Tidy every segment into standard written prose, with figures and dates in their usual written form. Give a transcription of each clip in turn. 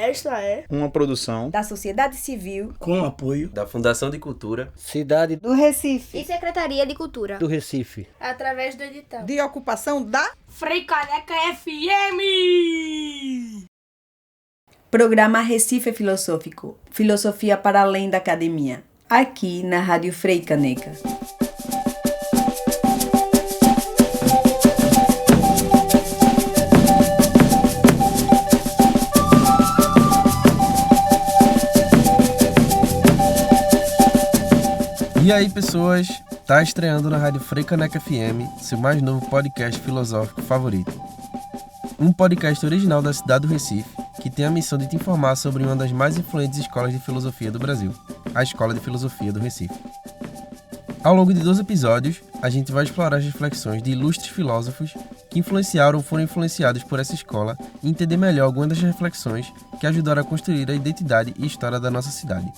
Esta é uma produção da sociedade civil com apoio da Fundação de Cultura Cidade do Recife e Secretaria de Cultura do Recife, através do edital de ocupação da Freicaneca FM. Programa Recife Filosófico, Filosofia para além da academia, aqui na Rádio Freicaneca. E aí, pessoas, tá estreando na Rádio Freicaneca FM, seu mais novo podcast filosófico favorito. Um podcast original da cidade do Recife, que tem a missão de te informar sobre uma das mais influentes escolas de filosofia do Brasil, a Escola de Filosofia do Recife. Ao longo de 12 episódios, a gente vai explorar as reflexões de ilustres filósofos que influenciaram ou foram influenciados por essa escola e entender melhor algumas das reflexões que ajudaram a construir a identidade e história da nossa cidade.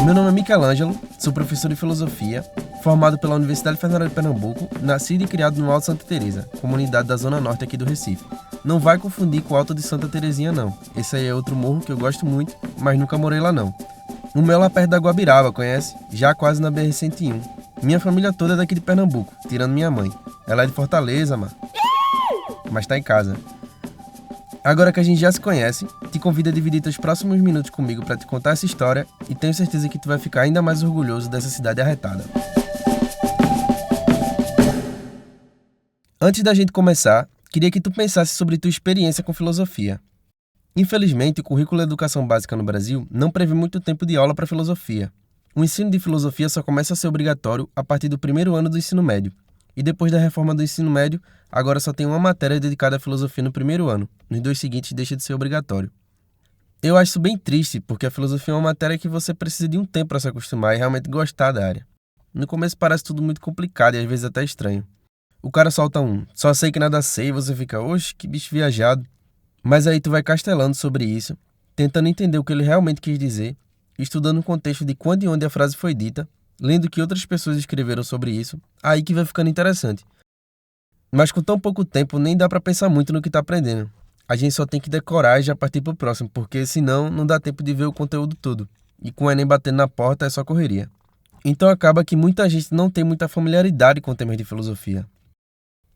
Meu nome é Michelangelo, sou professor de filosofia, formado pela Universidade Federal de Pernambuco, nascido e criado no Alto Santa Teresa, comunidade da zona norte aqui do Recife. Não vai confundir com o Alto de Santa Terezinha não, esse aí é outro morro que eu gosto muito, mas nunca morei lá não. O meu é lá perto da Guabiraba, conhece? Já quase na BR-101. Minha família toda é daqui de Pernambuco, tirando minha mãe. Ela é de Fortaleza, mas tá em casa. Agora que a gente já se conhece, te convido a dividir teus próximos minutos comigo para te contar essa história e tenho certeza que tu vai ficar ainda mais orgulhoso dessa cidade arretada. Antes da gente começar, queria que tu pensasse sobre tua experiência com filosofia. Infelizmente, o currículo da educação básica no Brasil não prevê muito tempo de aula para filosofia. O ensino de filosofia só começa a ser obrigatório a partir do primeiro ano do ensino médio. E depois da reforma do ensino médio, agora só tem uma matéria dedicada à filosofia no primeiro ano. Nos 2 seguintes deixa de ser obrigatório. Eu acho isso bem triste, porque a filosofia é uma matéria que você precisa de um tempo para se acostumar e realmente gostar da área. No começo parece tudo muito complicado e às vezes até estranho. O cara solta só sei que nada sei, e você fica, oxe, que bicho viajado. Mas aí tu vai castelando sobre isso, tentando entender o que ele realmente quis dizer, estudando o contexto de quando e onde a frase foi dita, lendo o que outras pessoas escreveram sobre isso, aí que vai ficando interessante. Mas com tão pouco tempo nem dá pra pensar muito no que tá aprendendo. A gente só tem que decorar e já partir pro próximo, porque senão não dá tempo de ver o conteúdo todo. E com o Enem batendo na porta é só correria. Então acaba que muita gente não tem muita familiaridade com temas de filosofia.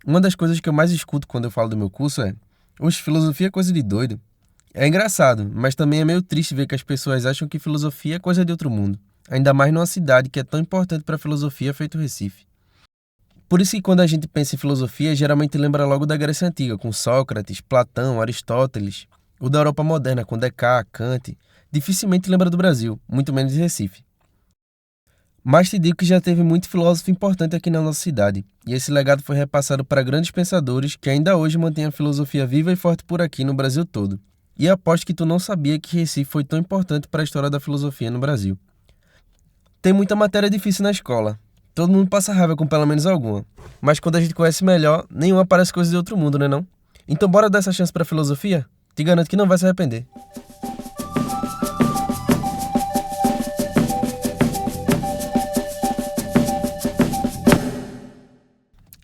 Uma das coisas que eu mais escuto quando eu falo do meu curso é: oxe, filosofia é coisa de doido. É engraçado, mas também é meio triste ver que as pessoas acham que filosofia é coisa de outro mundo. Ainda mais numa cidade que é tão importante para a filosofia feito o Recife. Por isso que quando a gente pensa em filosofia, geralmente lembra logo da Grécia Antiga, com Sócrates, Platão, Aristóteles, ou da Europa moderna, com Descartes, Kant. Dificilmente lembra do Brasil, muito menos de Recife. Mas te digo que já teve muito filósofo importante aqui na nossa cidade, e esse legado foi repassado para grandes pensadores que ainda hoje mantêm a filosofia viva e forte por aqui no Brasil todo. E aposto que tu não sabia que Recife foi tão importante para a história da filosofia no Brasil. Tem muita matéria difícil na escola. Todo mundo passa raiva com pelo menos alguma. Mas quando a gente conhece melhor, nenhuma parece coisa de outro mundo, né não? Então bora dar essa chance pra filosofia? Te garanto que não vai se arrepender.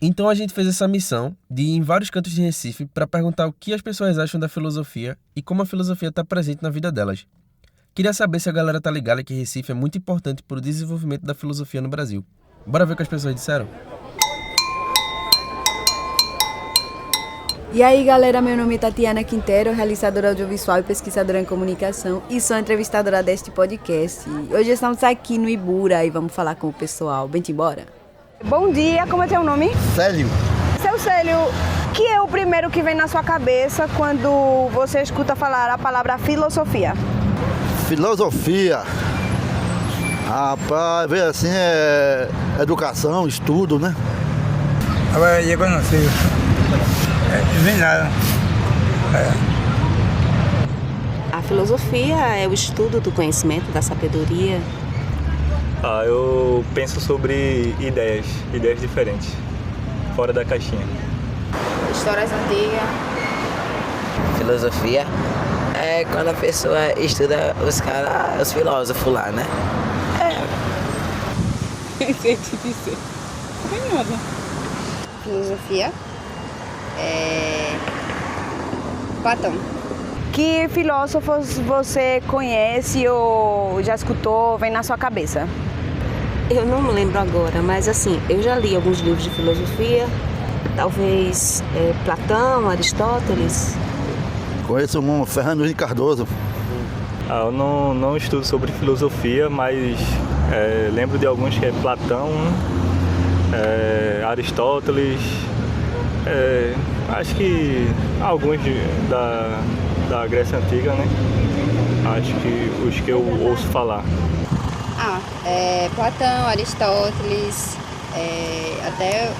Então a gente fez essa missão de ir em vários cantos de Recife para perguntar o que as pessoas acham da filosofia e como a filosofia está presente na vida delas. Queria saber se a galera tá ligada que Recife é muito importante para o desenvolvimento da filosofia no Brasil. Bora ver o que as pessoas disseram? E aí galera, meu nome é Tatiana Quintero, realizadora audiovisual e pesquisadora em comunicação e sou entrevistadora deste podcast. Hoje estamos aqui no Ibura e vamos falar com o pessoal. Vem-te embora. Bom dia, como é teu nome? Célio. Seu Célio, o que é o primeiro que vem na sua cabeça quando você escuta falar a palavra filosofia? Filosofia. Rapaz, ver assim é educação, estudo, né? Agora eu não sei. Não vem nada. A filosofia é o estudo do conhecimento, da sabedoria. Eu penso sobre ideias diferentes, fora da caixinha. Histórias antigas. Filosofia é quando a pessoa estuda os filósofos lá, né? Sei te dizer. Não tem nada. Filosofia é Platão. Que filósofos você conhece ou já escutou, vem na sua cabeça? Eu não me lembro agora, mas assim, eu já li alguns livros de filosofia, talvez Platão, Aristóteles. Conheço um Fernando Henrique Cardoso. Eu não estudo sobre filosofia, mas lembro de alguns que é Platão, Aristóteles, acho que alguns da Grécia Antiga, né? Acho que os que eu ouço falar. Platão, Aristóteles, até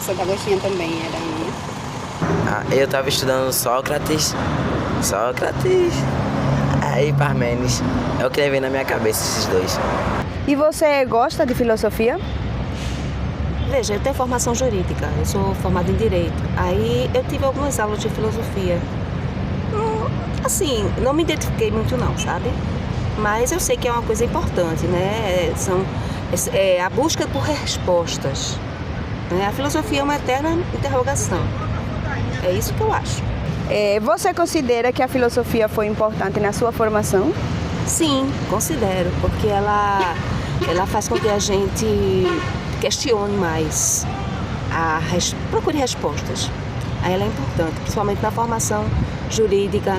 Santo Agostinho também era um. Eu estava estudando Sócrates, aí Parmênides. É o que vem na minha cabeça, esses dois. E você gosta de filosofia? Veja, eu tenho formação jurídica, eu sou formada em Direito. Aí eu tive algumas aulas de filosofia. Assim, não me identifiquei muito não, sabe? Mas eu sei que é uma coisa importante, né? A busca por respostas. Né? A filosofia é uma eterna interrogação. É isso que eu acho. Você considera que a filosofia foi importante na sua formação? Sim, considero, porque ela faz com que a gente questione mais, procure respostas. Aí ela é importante, principalmente na formação jurídica,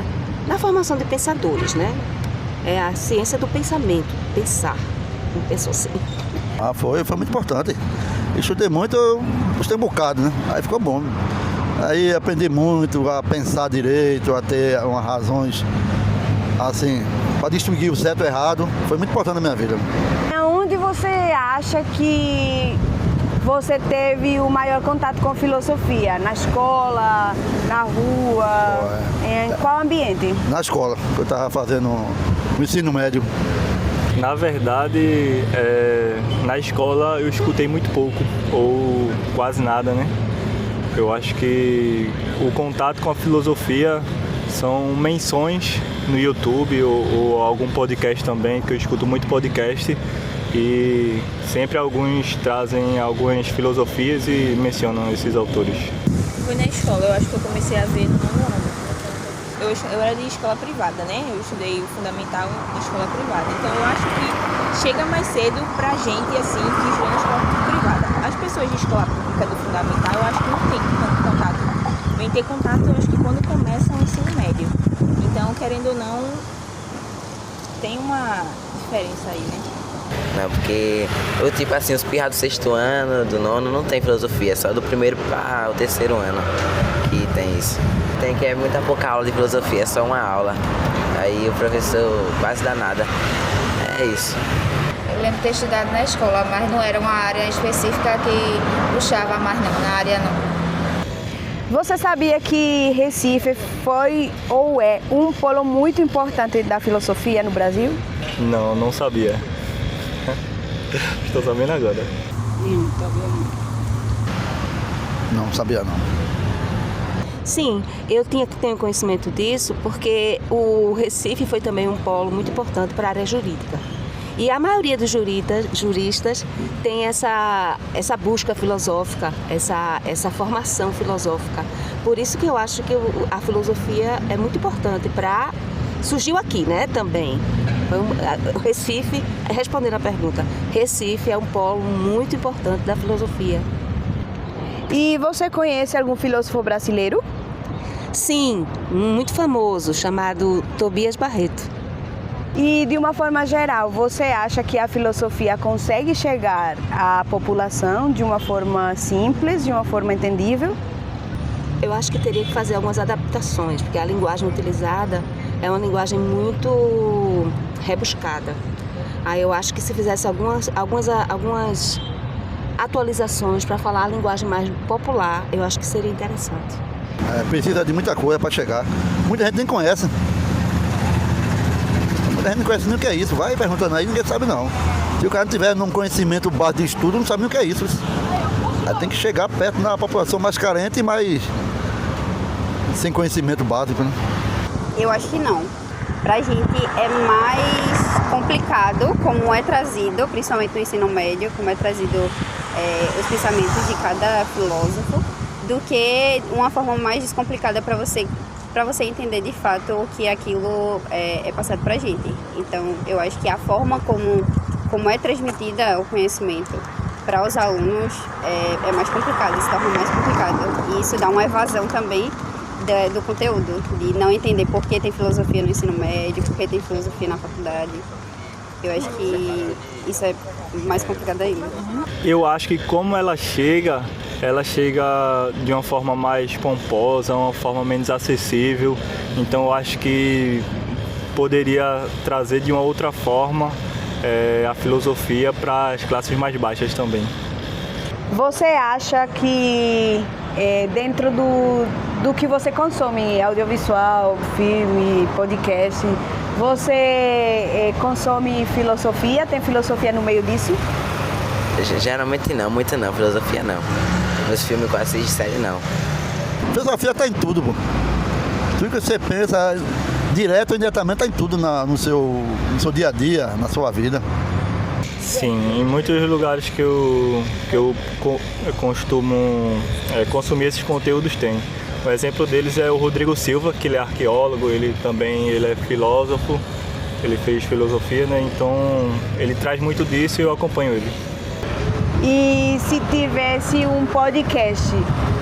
na formação de pensadores, né? É a ciência do pensamento, pensar. Não pensou assim. Foi muito importante. Estudei muito, eu gostei um bocado, né? Aí ficou bom. Aí aprendi muito a pensar direito, a ter umas razões, assim, para distinguir o certo e o errado. Foi muito importante na minha vida. Onde você acha que você teve o maior contato com filosofia? Na escola, na rua, em qual ambiente? Na escola, eu estava fazendo o ensino médio. Na verdade, na escola eu escutei muito pouco, ou quase nada, né? Eu acho que o contato com a filosofia são menções no YouTube ou algum podcast também, que eu escuto muito podcast e sempre alguns trazem algumas filosofias e mencionam esses autores. Foi na escola, eu acho que eu comecei a ver no nono ano. Eu era de escola privada, né? Eu estudei o fundamental em escola privada. Então eu acho que chega mais cedo pra gente, assim, que estuda na escola privada. As pessoas de escola pública do fundamental, eu acho que não tem tanto contato. Vem ter contato, eu acho que quando começa o ensino médio. Então, querendo ou não, tem uma diferença aí, né? Não, porque os pirras do 6º ano, do 9º, não tem filosofia, só do 1º para o 3º ano que tem isso. Tem que muita pouca aula de filosofia, é só uma aula. Aí o professor quase dá nada. É isso. Eu lembro de ter estudado na escola, mas não era uma área específica que puxava mais não, na área não. Você sabia que Recife foi ou é um polo muito importante da filosofia no Brasil? Não sabia. Estou sabendo agora. Não sabia não. Sim, eu tenho conhecimento disso porque o Recife foi também um polo muito importante para a área jurídica. E a maioria dos juristas tem essa busca filosófica, essa formação filosófica. Por isso que eu acho que a filosofia é muito importante para... Surgiu aqui, né, também. O Recife, respondendo a pergunta, Recife é um polo muito importante da filosofia. E você conhece algum filósofo brasileiro? Sim, muito famoso, chamado Tobias Barreto. E de uma forma geral, você acha que a filosofia consegue chegar à população de uma forma simples, de uma forma entendível? Eu acho que teria que fazer algumas adaptações, porque a linguagem utilizada é uma linguagem muito rebuscada. Aí eu acho que se fizesse algumas atualizações para falar a linguagem mais popular, eu acho que seria interessante. Precisa de muita coisa para chegar. Muita gente nem conhece. Muita gente não conhece nem o que é isso. Vai perguntando aí, ninguém sabe não. Se o cara não tiver um conhecimento base de estudo, não sabe nem o que é isso. Aí tem que chegar perto da população mais carente e mais sem conhecimento básico, né? Eu acho que não. Pra gente é mais complicado como é trazido, principalmente no ensino médio, como é trazido os pensamentos de cada filósofo, do que uma forma mais descomplicada para você entender de fato o que aquilo é passado para a gente. Então, eu acho que a forma como é transmitida o conhecimento para os alunos é mais complicado, se torna mais complicado. E isso dá uma evasão também do conteúdo, de não entender por que tem filosofia no ensino médio, por que tem filosofia na faculdade. Eu acho que isso é mais complicado ainda. Eu acho que como ela chega de uma forma mais pomposa, uma forma menos acessível. Então eu acho que poderia trazer de uma outra forma a filosofia para as classes mais baixas também. Você acha que dentro do que você consome, audiovisual, filme, podcast, você consome filosofia? Tem filosofia no meio disso? Geralmente não, muito não, filosofia não. Nos filmes que eu assisto, série não. Filosofia está em tudo, pô. Tudo que você pensa, direto ou indiretamente, está em tudo no seu dia a dia, na sua vida. Sim, em muitos lugares que eu costumo consumir esses conteúdos tem. O exemplo deles é o Rodrigo Silva, que ele é arqueólogo, ele é filósofo, ele fez filosofia, né? Então ele traz muito disso e eu acompanho ele. E se tivesse um podcast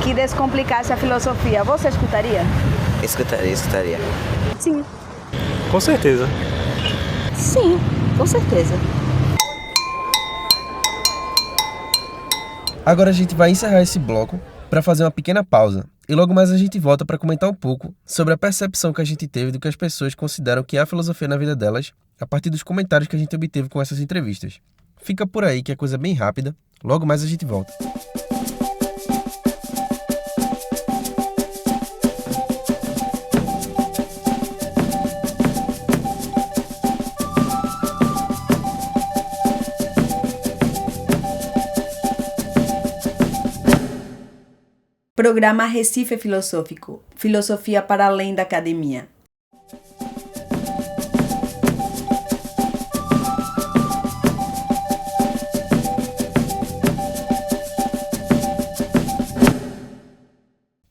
que descomplicasse a filosofia, você escutaria? Escutaria. Sim. Com certeza. Sim, com certeza. Agora a gente vai encerrar esse bloco para fazer uma pequena pausa e logo mais a gente volta para comentar um pouco sobre a percepção que a gente teve do que as pessoas consideram que é a filosofia na vida delas a partir dos comentários que a gente obteve com essas entrevistas. Fica por aí que é coisa bem rápida, logo mais a gente volta. Programa Recife Filosófico. Filosofia para além da academia.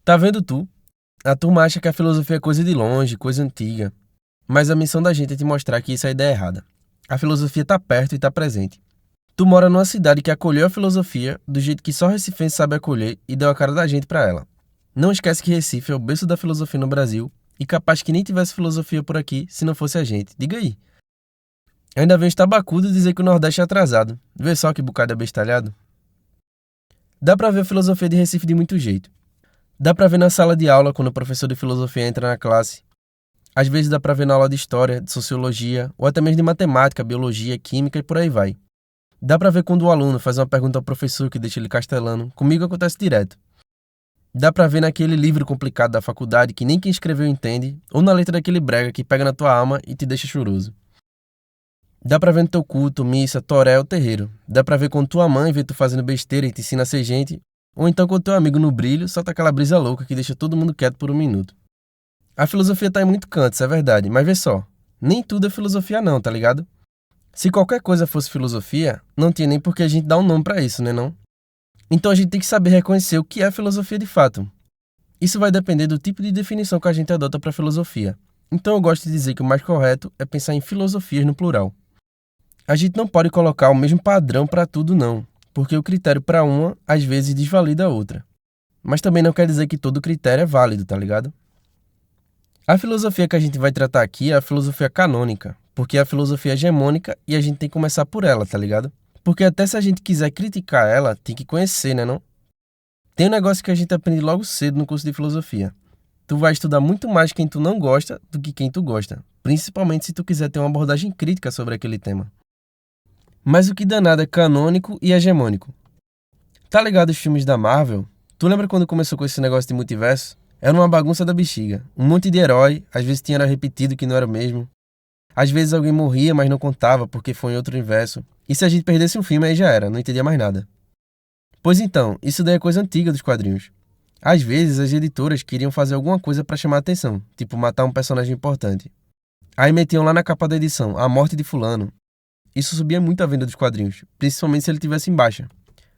Tá vendo tu? A turma acha que a filosofia é coisa de longe, coisa antiga. Mas a missão da gente é te mostrar que isso é a ideia errada. A filosofia tá perto e tá presente. Tu mora numa cidade que acolheu a filosofia do jeito que só recifense sabe acolher e deu a cara da gente pra ela. Não esquece que Recife é o berço da filosofia no Brasil e capaz que nem tivesse filosofia por aqui se não fosse a gente. Diga aí. Ainda vem os tabacudos dizer que o Nordeste é atrasado. Vê só que bocado abestalhado. Dá pra ver a filosofia de Recife de muito jeito. Dá pra ver na sala de aula quando o professor de filosofia entra na classe. Às vezes dá pra ver na aula de história, de sociologia ou até mesmo de matemática, biologia, química e por aí vai. Dá pra ver quando o aluno faz uma pergunta ao professor que deixa ele castelando. Comigo acontece direto. Dá pra ver naquele livro complicado da faculdade que nem quem escreveu entende, ou na letra daquele brega que pega na tua alma e te deixa choroso. Dá pra ver no teu culto, missa, toré ou terreiro. Dá pra ver quando tua mãe vê tu fazendo besteira e te ensina a ser gente, ou então quando teu amigo no brilho solta aquela brisa louca que deixa todo mundo quieto por um minuto. A filosofia tá em muito canto, isso é verdade, mas vê só, nem tudo é filosofia não, tá ligado? Se qualquer coisa fosse filosofia, não tinha nem por que a gente dar um nome pra isso, né não? Então a gente tem que saber reconhecer o que é filosofia de fato. Isso vai depender do tipo de definição que a gente adota pra filosofia. Então eu gosto de dizer que o mais correto é pensar em filosofias no plural. A gente não pode colocar o mesmo padrão pra tudo não, porque o critério pra uma às vezes desvalida a outra. Mas também não quer dizer que todo critério é válido, tá ligado? A filosofia que a gente vai tratar aqui é a filosofia canônica, porque é a filosofia hegemônica e a gente tem que começar por ela, tá ligado? Porque até se a gente quiser criticar ela, tem que conhecer, né não? Tem um negócio que a gente aprende logo cedo no curso de filosofia. Tu vai estudar muito mais quem tu não gosta do que quem tu gosta, principalmente se tu quiser ter uma abordagem crítica sobre aquele tema. Mas o que danado é canônico e hegemônico? Tá ligado os filmes da Marvel? Tu lembra quando começou com esse negócio de multiverso? Era uma bagunça da bexiga. Um monte de herói, às vezes tinha repetido que não era o mesmo. Às vezes alguém morria, mas não contava porque foi em outro universo. E se a gente perdesse um filme, aí já era, não entendia mais nada. Pois então, isso daí é coisa antiga dos quadrinhos. Às vezes as editoras queriam fazer alguma coisa pra chamar a atenção, tipo matar um personagem importante. Aí metiam lá na capa da edição, a morte de fulano. Isso subia muito a venda dos quadrinhos, principalmente se ele tivesse em baixa.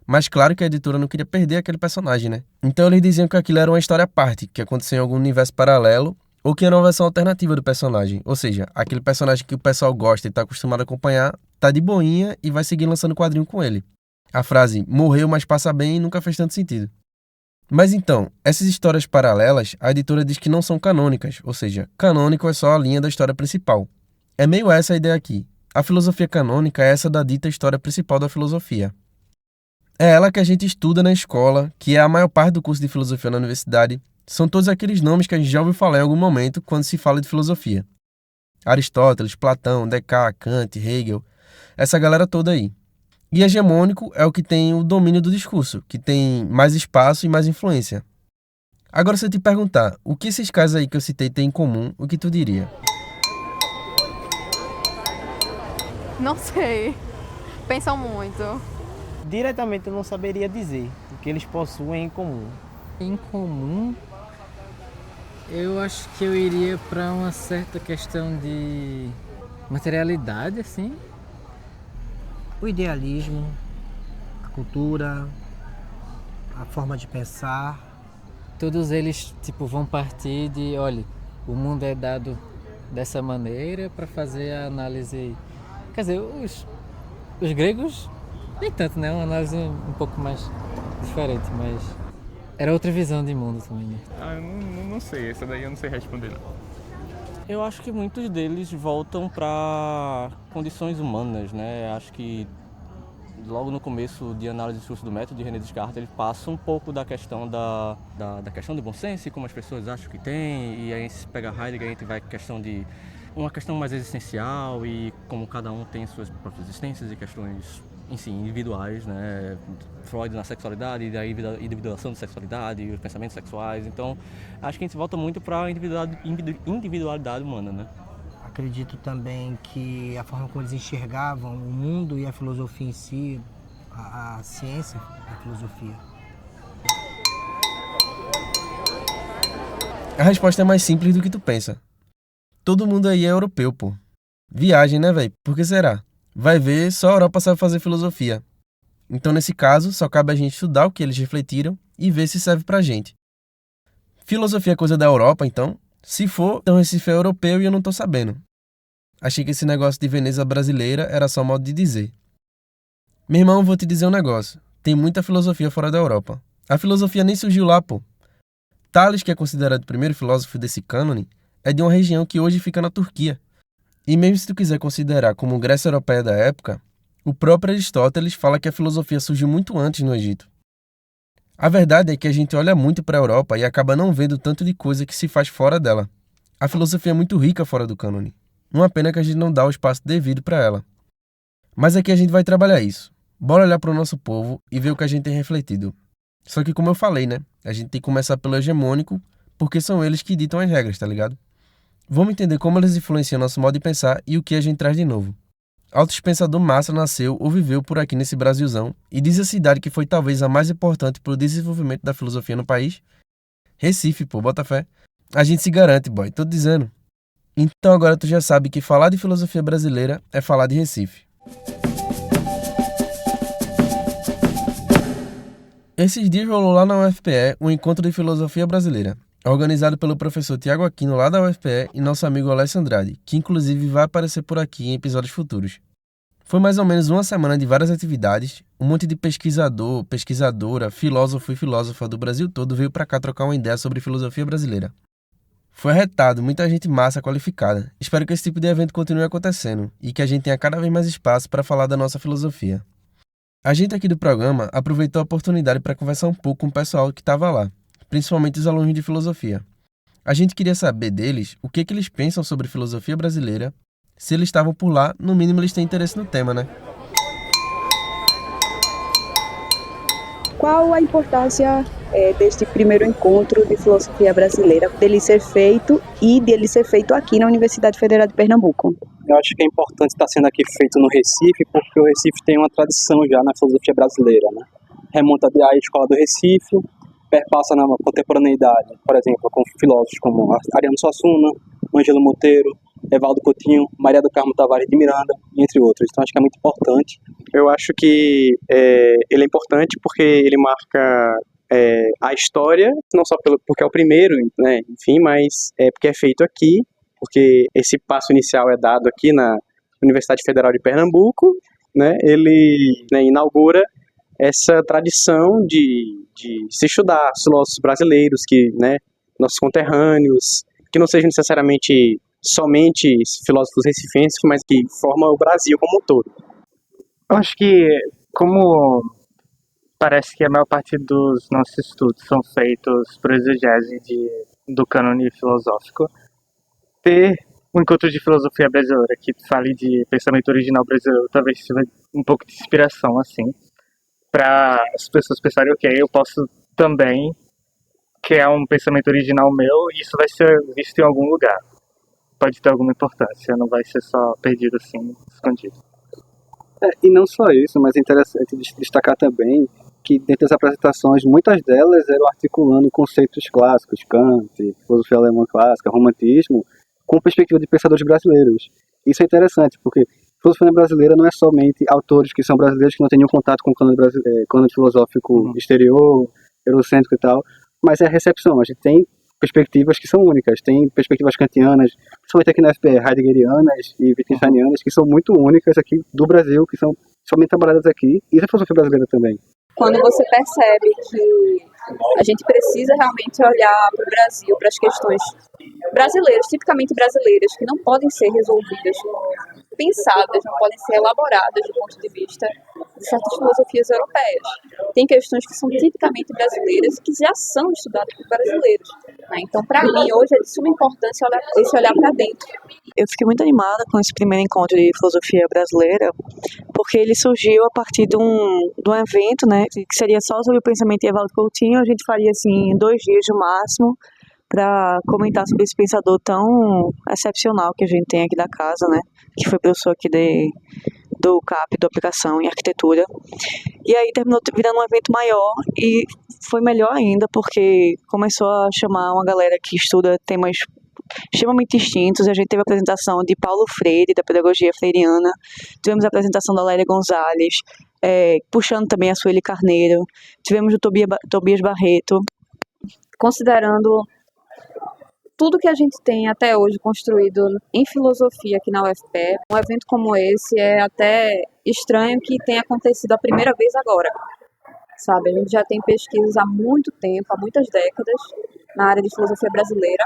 Mas claro que a editora não queria perder aquele personagem, né? Então eles diziam que aquilo era uma história à parte, que aconteceu em algum universo paralelo, ou que era uma versão alternativa do personagem. Ou seja, aquele personagem que o pessoal gosta e tá acostumado a acompanhar, tá de boinha e vai seguir lançando quadrinho com ele. A frase morreu, mas passa bem nunca fez tanto sentido. Mas então, essas histórias paralelas, a editora diz que não são canônicas, ou seja, canônico é só a linha da história principal. É meio essa a ideia aqui. A filosofia canônica é essa da dita história principal da filosofia. É ela que a gente estuda na escola, que é a maior parte do curso de filosofia na universidade. São todos aqueles nomes que a gente já ouviu falar em algum momento quando se fala de filosofia. Aristóteles, Platão, Descartes, Kant, Hegel, essa galera toda aí. E hegemônico é o que tem o domínio do discurso, que tem mais espaço e mais influência. Agora, se eu te perguntar, o que esses caras aí que eu citei têm em comum, o que tu diria? Não sei. Pensam muito. Diretamente eu não saberia dizer o que eles possuem em comum. Em comum, eu acho que eu iria para uma certa questão de materialidade, assim. O idealismo, a cultura, a forma de pensar. Todos eles vão partir de, olha, o mundo é dado dessa maneira para fazer a análise. Quer dizer, os gregos nem tanto, né? Uma análise um pouco mais diferente, mas era outra visão de mundo também, né? Eu não sei, essa daí eu não sei responder não. Eu acho que muitos deles voltam para condições humanas, né? Acho que logo no começo de análise do discurso do método de René Descartes, ele passa um pouco da questão da questão do bom senso e como as pessoas acham que tem, e aí se pega Heidegger, a gente vai questão de uma questão mais existencial e como cada um tem suas próprias existências e questões em si, individuais, né? Freud na sexualidade, e a individuação da sexualidade e os pensamentos sexuais. Então, acho que a gente volta muito para a individualidade humana, né? Acredito também que a forma como eles enxergavam o mundo e a filosofia em si, a ciência da filosofia. A resposta é mais simples do que tu pensa. Todo mundo aí é europeu, pô. Viagem, né, velho? Por que será? Vai ver, só a Europa sabe fazer filosofia. Então, nesse caso, só cabe a gente estudar o que eles refletiram e ver se serve pra gente. Filosofia é coisa da Europa, então? Se for, então Recife é europeu e eu não tô sabendo. Achei que esse negócio de Veneza brasileira era só modo de dizer. Meu irmão, vou te dizer um negócio. Tem muita filosofia fora da Europa. A filosofia nem surgiu lá, pô. Tales, que é considerado o primeiro filósofo desse cânone, é de uma região que hoje fica na Turquia. E mesmo se tu quiser considerar como Grécia europeia da época, o próprio Aristóteles fala que a filosofia surgiu muito antes no Egito. A verdade é que a gente olha muito para a Europa e acaba não vendo tanto de coisa que se faz fora dela. A filosofia é muito rica fora do cânone. Uma pena que a gente não dá o espaço devido para ela. Mas aqui a gente vai trabalhar isso. Bora olhar para o nosso povo e ver o que a gente tem refletido. Só que como eu falei, né? A gente tem que começar pelo hegemônico, porque são eles que ditam as regras, tá ligado? Vamos entender como eles influenciam nosso modo de pensar e o que a gente traz de novo. Altos Pensador Massa nasceu ou viveu por aqui nesse Brasilzão e diz a cidade que foi talvez a mais importante para o desenvolvimento da filosofia no país. Recife, pô, bota fé. A gente se garante, boy, tô dizendo. Então agora tu já sabe que falar de filosofia brasileira é falar de Recife. Esses dias rolou lá na UFPE um encontro de filosofia brasileira, organizado pelo professor Tiago Aquino lá da UFPE e nosso amigo Alessio Andrade, que inclusive vai aparecer por aqui em episódios futuros. Foi mais ou menos uma semana de várias atividades, um monte de pesquisador, pesquisadora, filósofo e filósofa do Brasil todo veio pra cá trocar uma ideia sobre filosofia brasileira. Foi arretado, muita gente massa qualificada. Espero que esse tipo de evento continue acontecendo e que a gente tenha cada vez mais espaço para falar da nossa filosofia. A gente aqui do programa aproveitou a oportunidade para conversar um pouco com o pessoal que estava lá, principalmente os alunos de filosofia. A gente queria saber deles o que eles pensam sobre filosofia brasileira. Se eles estavam por lá, no mínimo eles têm interesse no tema, né? Qual a importância deste primeiro encontro de filosofia brasileira, dele ser feito aqui na Universidade Federal de Pernambuco? Eu acho que é importante estar sendo aqui feito no Recife, porque o Recife tem uma tradição já na filosofia brasileira, né? Remonta à escola do Recife, perpassa na contemporaneidade, por exemplo, com filósofos como Ariano Suassuna, Ângelo Monteiro, Evaldo Coutinho, Maria do Carmo Tavares de Miranda, entre outros. Então acho que é muito importante eu acho que ele é importante porque ele marca a história, não só porque é o primeiro, né, enfim, mas porque é feito aqui, porque esse passo inicial é dado aqui na Universidade Federal de Pernambuco, né, ele, né, inaugura essa tradição de se estudar os filósofos brasileiros, que, né, nossos conterrâneos, que não sejam necessariamente somente filósofos recifenses, mas que formam o Brasil como um todo. Eu acho que, como parece que a maior parte dos nossos estudos são feitos por exegese do cânone filosófico, ter um encontro de filosofia brasileira que fale de pensamento original brasileiro talvez sirva um pouco de inspiração, assim, para as pessoas pensarem, ok, eu posso também criar um pensamento original meu e isso vai ser visto em algum lugar. Pode ter alguma importância, não vai ser só perdido assim, escondido. E não só isso, mas é interessante destacar também que dentro das apresentações, muitas delas eram articulando conceitos clássicos, Kant, filosofia alemã clássica, romantismo, com perspectiva de pensadores brasileiros. Isso é interessante, porque filosofia brasileira não é somente autores que são brasileiros que não têm nenhum contato com o cânone filosófico exterior, eurocêntrico e tal, mas é a recepção. A gente tem perspectivas que são únicas, tem perspectivas kantianas, principalmente aqui na FPE, heideggerianas e wittgensteinianas, que são muito únicas aqui do Brasil, que são somente trabalhadas aqui, e da filosofia brasileira também. Quando você percebe que a gente precisa realmente olhar para o Brasil, para as questões brasileiras, tipicamente brasileiras, que não podem ser resolvidas, pensadas, não podem ser elaboradas do ponto de vista de certas filosofias europeias. Tem questões que são tipicamente brasileiras e que já são estudadas por brasileiros, né? Então, para mim, hoje é de suma importância esse olhar para dentro. Eu fiquei muito animada com esse primeiro encontro de filosofia brasileira, porque ele surgiu a partir de um evento, né, que seria só sobre o pensamento de Evaldo Coutinho. A gente faria assim em 2 dias no máximo, para comentar sobre esse pensador tão excepcional que a gente tem aqui da casa, né, que foi professor aqui do CAP, do Aplicação em Arquitetura. E aí terminou virando um evento maior e foi melhor ainda, porque começou a chamar uma galera que estuda temas extremamente distintos. A gente teve a apresentação de Paulo Freire, da pedagogia freiriana, tivemos a apresentação da Lélia Gonzalez, puxando também a Sueli Carneiro, tivemos o Tobias Barreto. Considerando tudo que a gente tem até hoje construído em filosofia aqui na UFPE, um evento como esse é até estranho que tenha acontecido a primeira vez agora, sabe? A gente já tem pesquisas há muito tempo, há muitas décadas, na área de filosofia brasileira.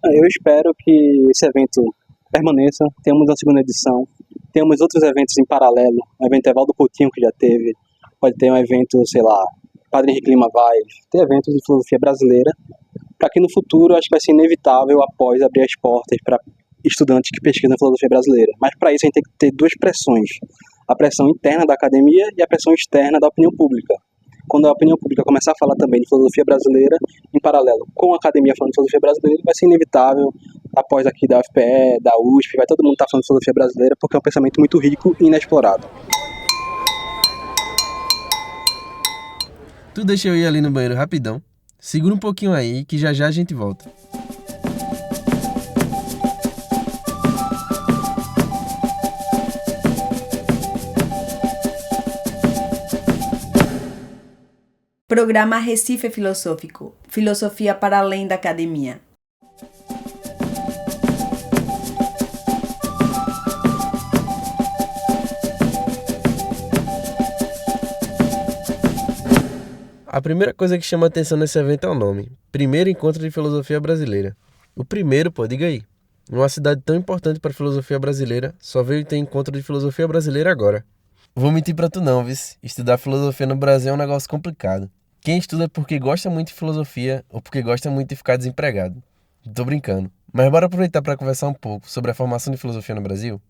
Eu espero que esse evento permaneça, tenhamos a segunda edição, temos outros eventos em paralelo, o evento Evaldo Coutinho que já teve, pode ter um evento, sei lá, Padre Henrique Lima Vaz, tem eventos de filosofia brasileira, para que no futuro acho que vai ser inevitável após abrir as portas para estudantes que pesquisam filosofia brasileira. Mas para isso a gente tem que ter 2 pressões, a pressão interna da academia e a pressão externa da opinião pública. Quando a opinião pública começar a falar também de filosofia brasileira, em paralelo com a academia falando de filosofia brasileira, vai ser inevitável, após aqui da UFPE, da USP, vai todo mundo estar falando de filosofia brasileira, porque é um pensamento muito rico e inexplorado. Tu deixa eu ir ali no banheiro rapidão. Segura um pouquinho aí, que já já a gente volta. Programa Recife Filosófico. Filosofia para além da academia. A primeira coisa que chama atenção nesse evento é o nome. Primeiro Encontro de Filosofia Brasileira. O primeiro, pô, diga aí. Numa cidade tão importante para a filosofia brasileira, só veio ter encontro de filosofia brasileira agora. Vou mentir pra tu não, vice. Estudar filosofia no Brasil é um negócio complicado. Quem estuda é porque gosta muito de filosofia ou porque gosta muito de ficar desempregado. Tô brincando. Mas bora aproveitar para conversar um pouco sobre a formação de filosofia no Brasil?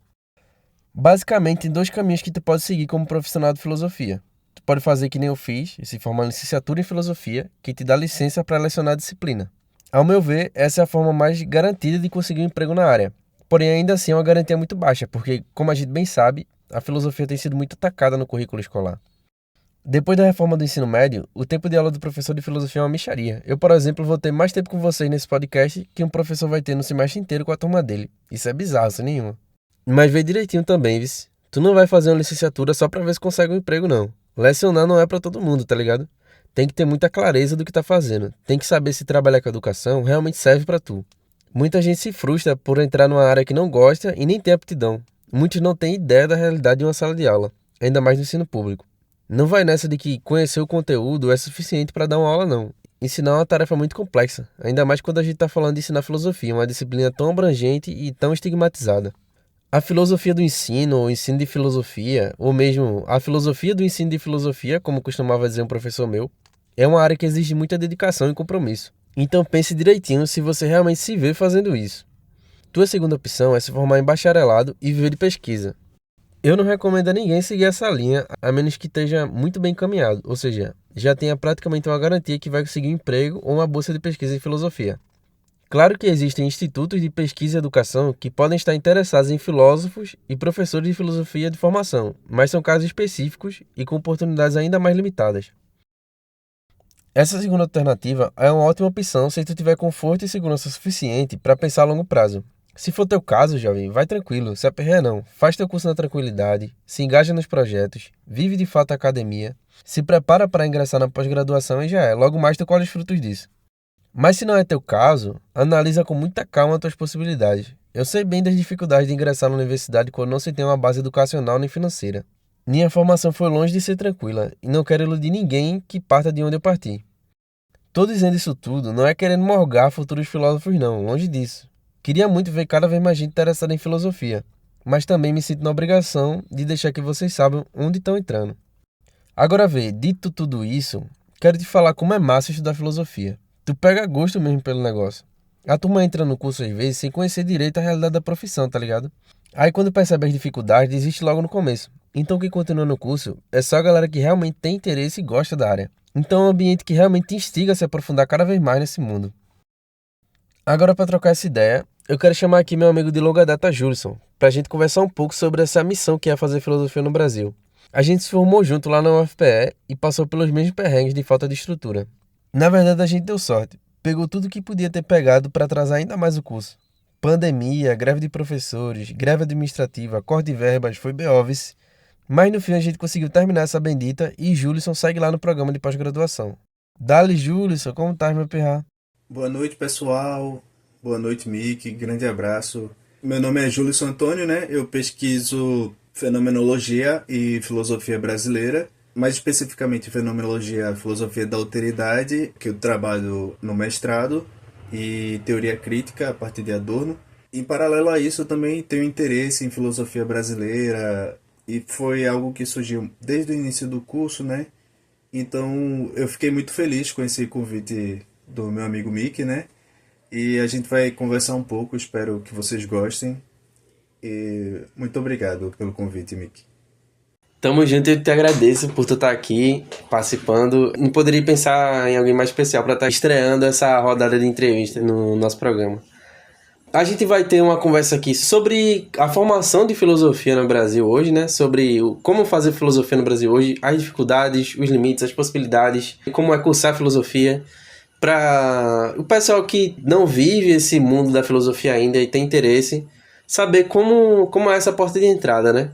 Basicamente, tem 2 caminhos que tu pode seguir como profissional de filosofia. Tu pode fazer que nem eu fiz e se formar em licenciatura em filosofia, que te dá licença para lecionar a disciplina. Ao meu ver, essa é a forma mais garantida de conseguir um emprego na área. Porém, ainda assim é uma garantia muito baixa, porque, como a gente bem sabe, a filosofia tem sido muito atacada no currículo escolar. Depois da reforma do ensino médio, o tempo de aula do professor de filosofia é uma mixaria. Eu, por exemplo, vou ter mais tempo com vocês nesse podcast que um professor vai ter no semestre inteiro com a turma dele. Isso é bizarro, sem nenhuma. Mas vê direitinho também, vice. Tu não vai fazer uma licenciatura só pra ver se consegue um emprego, não. Lecionar não é pra todo mundo, tá ligado? Tem que ter muita clareza do que tá fazendo. Tem que saber se trabalhar com educação realmente serve pra tu. Muita gente se frustra por entrar numa área que não gosta e nem tem aptidão. Muitos não têm ideia da realidade de uma sala de aula, ainda mais no ensino público. Não vai nessa de que conhecer o conteúdo é suficiente para dar uma aula, não. Ensinar é uma tarefa muito complexa, ainda mais quando a gente está falando de ensinar filosofia, uma disciplina tão abrangente e tão estigmatizada. A filosofia do ensino, ou ensino de filosofia, ou mesmo a filosofia do ensino de filosofia, como costumava dizer um professor meu, é uma área que exige muita dedicação e compromisso. Então pense direitinho se você realmente se vê fazendo isso. Tua segunda opção é se formar em bacharelado e viver de pesquisa. Eu não recomendo a ninguém seguir essa linha, a menos que esteja muito bem encaminhado, ou seja, já tenha praticamente uma garantia que vai conseguir um emprego ou uma bolsa de pesquisa em filosofia. Claro que existem institutos de pesquisa e educação que podem estar interessados em filósofos e professores de filosofia de formação, mas são casos específicos e com oportunidades ainda mais limitadas. Essa segunda alternativa é uma ótima opção se tu tiver conforto e segurança suficiente para pensar a longo prazo. Se for teu caso, jovem, vai tranquilo, se aperreia não. Faz teu curso na tranquilidade, se engaja nos projetos, vive de fato a academia, se prepara para ingressar na pós-graduação e já é, logo mais tu colhe os frutos disso. Mas se não é teu caso, analisa com muita calma as tuas possibilidades. Eu sei bem das dificuldades de ingressar na universidade quando não se tem uma base educacional nem financeira. Minha formação foi longe de ser tranquila e não quero iludir ninguém que parta de onde eu parti. Tô dizendo isso tudo não é querendo morgar futuros filósofos não, longe disso. Queria muito ver cada vez mais gente interessada em filosofia, mas também me sinto na obrigação de deixar que vocês saibam onde estão entrando. Agora vê, dito tudo isso, quero te falar como é massa estudar filosofia. Tu pega gosto mesmo pelo negócio. A turma entra no curso às vezes sem conhecer direito a realidade da profissão, tá ligado? Aí quando percebe as dificuldades, desiste logo no começo. Então quem continua no curso é só a galera que realmente tem interesse e gosta da área. Então é um ambiente que realmente te instiga a se aprofundar cada vez mais nesse mundo. Agora, para trocar essa ideia, eu quero chamar aqui meu amigo de longa data, Julison, para a gente conversar um pouco sobre essa missão que é fazer filosofia no Brasil. A gente se formou junto lá na UFPE e passou pelos mesmos perrengues de falta de estrutura. Na verdade, a gente deu sorte. Pegou tudo que podia ter pegado para atrasar ainda mais o curso. Pandemia, greve de professores, greve administrativa, corte de verbas, foi B.O.V.S. Mas no fim a gente conseguiu terminar essa bendita e Julison segue lá no programa de pós-graduação. Dali, Julison, como tá, meu perra? Boa noite, pessoal. Boa noite, Mick. Grande abraço. Meu nome é Julison Antônio, né? Eu pesquiso fenomenologia e filosofia brasileira, mais especificamente fenomenologia e filosofia da alteridade, que eu trabalho no mestrado, e teoria crítica a partir de Adorno. Em paralelo a isso, eu também tenho interesse em filosofia brasileira, e foi algo que surgiu desde o início do curso, né? Então, eu fiquei muito feliz com esse convite do meu amigo Mick, né? E a gente vai conversar um pouco, espero que vocês gostem. E muito obrigado pelo convite, Mick. Tamo junto, eu te agradeço por tu estar aqui participando. Não poderia pensar em alguém mais especial para estar estreando essa rodada de entrevista no nosso programa. A gente vai ter uma conversa aqui sobre a formação de filosofia no Brasil hoje, né? Sobre como fazer filosofia no Brasil hoje, as dificuldades, os limites, as possibilidades, como é cursar filosofia. Para o pessoal que não vive esse mundo da filosofia ainda e tem interesse, saber como é essa porta de entrada, né?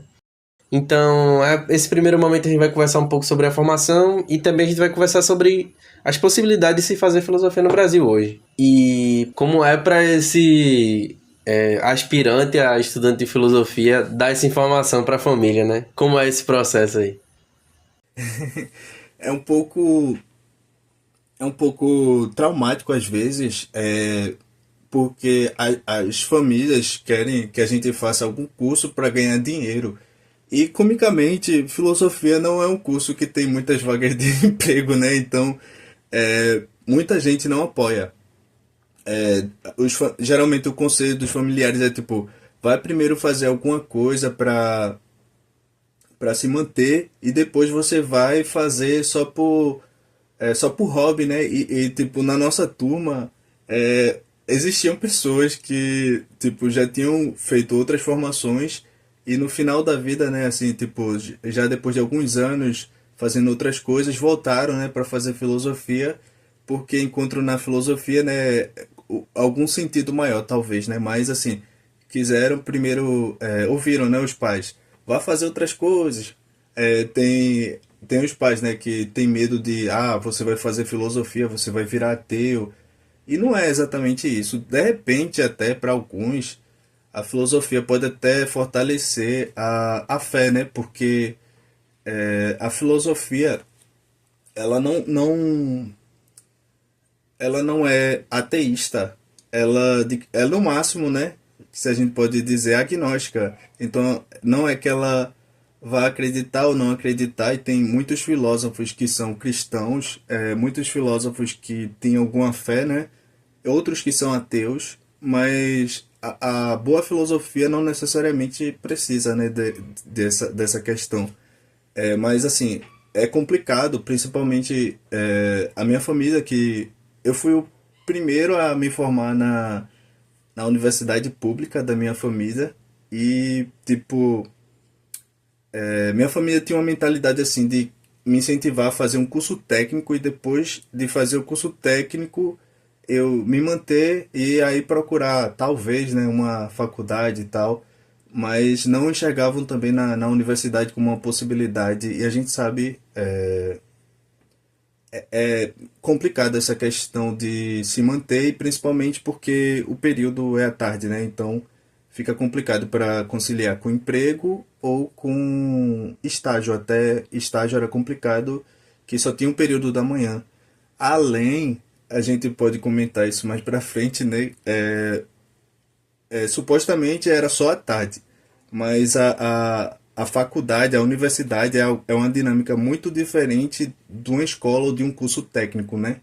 Então, esse primeiro momento a gente vai conversar um pouco sobre a formação e também a gente vai conversar sobre as possibilidades de se fazer filosofia no Brasil hoje. E como é para esse aspirante a estudante de filosofia dar essa informação para a família, né? Como é esse processo aí? É um pouco traumático às vezes, porque as famílias querem que a gente faça algum curso para ganhar dinheiro. E, comicamente, filosofia não é um curso que tem muitas vagas de emprego, né? Então, muita gente não apoia. Geralmente, o conselho dos familiares é tipo, vai primeiro fazer alguma coisa para se manter e depois você vai fazer só por hobby, né? E tipo, na nossa turma, existiam pessoas que, tipo, já tinham feito outras formações e no final da vida, né, assim, tipo, já depois de alguns anos fazendo outras coisas, voltaram, né, para fazer filosofia, porque encontram na filosofia, né, algum sentido maior, talvez, né, mas, assim, quiseram primeiro, ouviram, né, os pais, vá fazer outras coisas. Tem os pais, né, que tem medo de, você vai fazer filosofia, você vai virar ateu. E não é exatamente isso. De repente, até para alguns, a filosofia pode até fortalecer a fé, né? Porque a filosofia, ela ela não é ateísta. Ela no máximo, né? Se a gente pode dizer, agnóstica. Então, não é que ela vá acreditar ou não acreditar, e tem muitos filósofos que são cristãos, muitos filósofos que têm alguma fé, né? Outros que são ateus, mas a boa filosofia não necessariamente precisa, né, dessa questão. Mas, assim, é complicado, principalmente a minha família, que eu fui o primeiro a me formar na universidade pública da minha família, e, tipo, minha família tinha uma mentalidade, assim, de me incentivar a fazer um curso técnico, e depois de fazer o curso técnico eu me manter e aí procurar, talvez, né, uma faculdade e tal, mas não enxergavam também na universidade como uma possibilidade. E a gente sabe, é complicado essa questão de se manter, e principalmente porque o período é à tarde, né? Então fica complicado para conciliar com emprego ou com estágio. Até estágio era complicado, que só tinha um período da manhã. Além, a gente pode comentar isso mais para frente, né? Supostamente era só à tarde, mas a faculdade, a universidade é uma dinâmica muito diferente de uma escola ou de um curso técnico, né?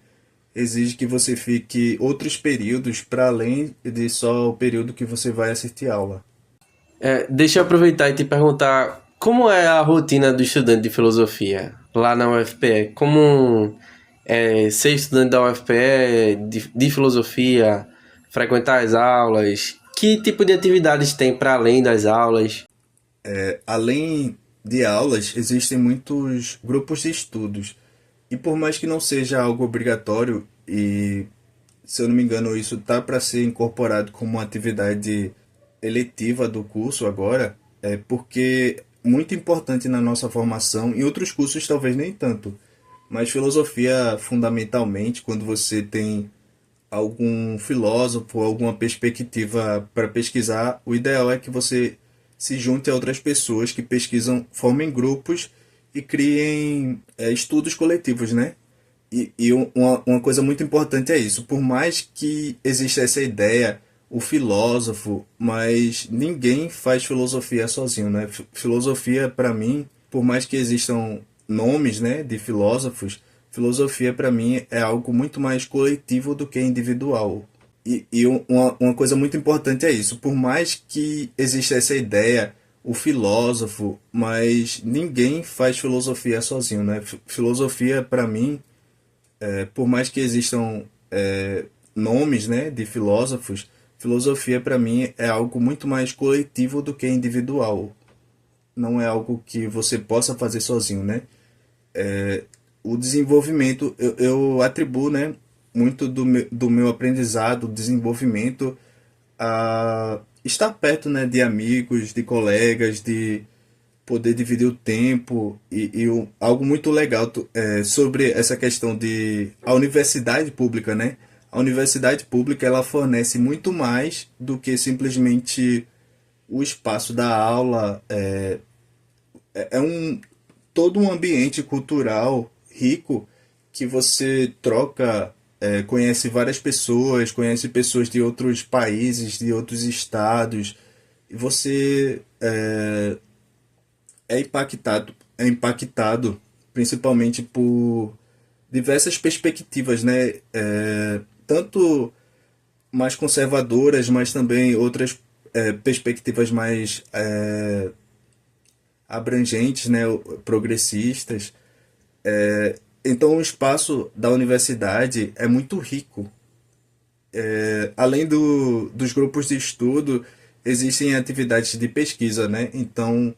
Exige que você fique outros períodos para além de só o período que você vai assistir aula. Deixa eu aproveitar e te perguntar, como é a rotina do estudante de filosofia lá na UFPE? Como ser estudante da UFPE de filosofia, frequentar as aulas? Que tipo de atividades tem para além das aulas? Além de aulas, existem muitos grupos de estudos. E por mais que não seja algo obrigatório, e se eu não me engano isso está para ser incorporado como uma atividade eletiva do curso agora, porque muito importante na nossa formação, em outros cursos talvez nem tanto, mas filosofia fundamentalmente, quando você tem algum filósofo, alguma perspectiva para pesquisar, o ideal é que você se junte a outras pessoas que pesquisam, formem grupos e criem estudos coletivos, né? E uma coisa muito importante é isso. Por mais que exista essa ideia, o filósofo, mas ninguém faz filosofia sozinho, né? Filosofia, para mim, por mais que existam nomes, né, de filósofos, filosofia, para mim, é algo muito mais coletivo do que individual. E uma coisa muito importante é isso. Por mais que exista essa ideia, o filósofo, mas ninguém faz filosofia sozinho, né? Filosofia, para mim, por mais que existam nomes, né, de filósofos, filosofia, para mim, é algo muito mais coletivo do que individual. Não é algo que você possa fazer sozinho, né? O desenvolvimento, eu atribuo, né, muito do meu aprendizado, desenvolvimento, a estar perto, né, de amigos, de colegas, de poder dividir o tempo, algo muito legal sobre essa questão de a universidade pública, né? A universidade pública, ela fornece muito mais do que simplesmente o espaço da aula. Todo um ambiente cultural rico que você troca, conhece várias pessoas, conhece pessoas de outros países, de outros estados, e você é impactado principalmente por diversas perspectivas, né? Tanto mais conservadoras, mas também outras perspectivas mais abrangentes, né? Progressistas. Então o espaço da universidade é muito rico. Além dos grupos de estudo, existem atividades de pesquisa, né? Então,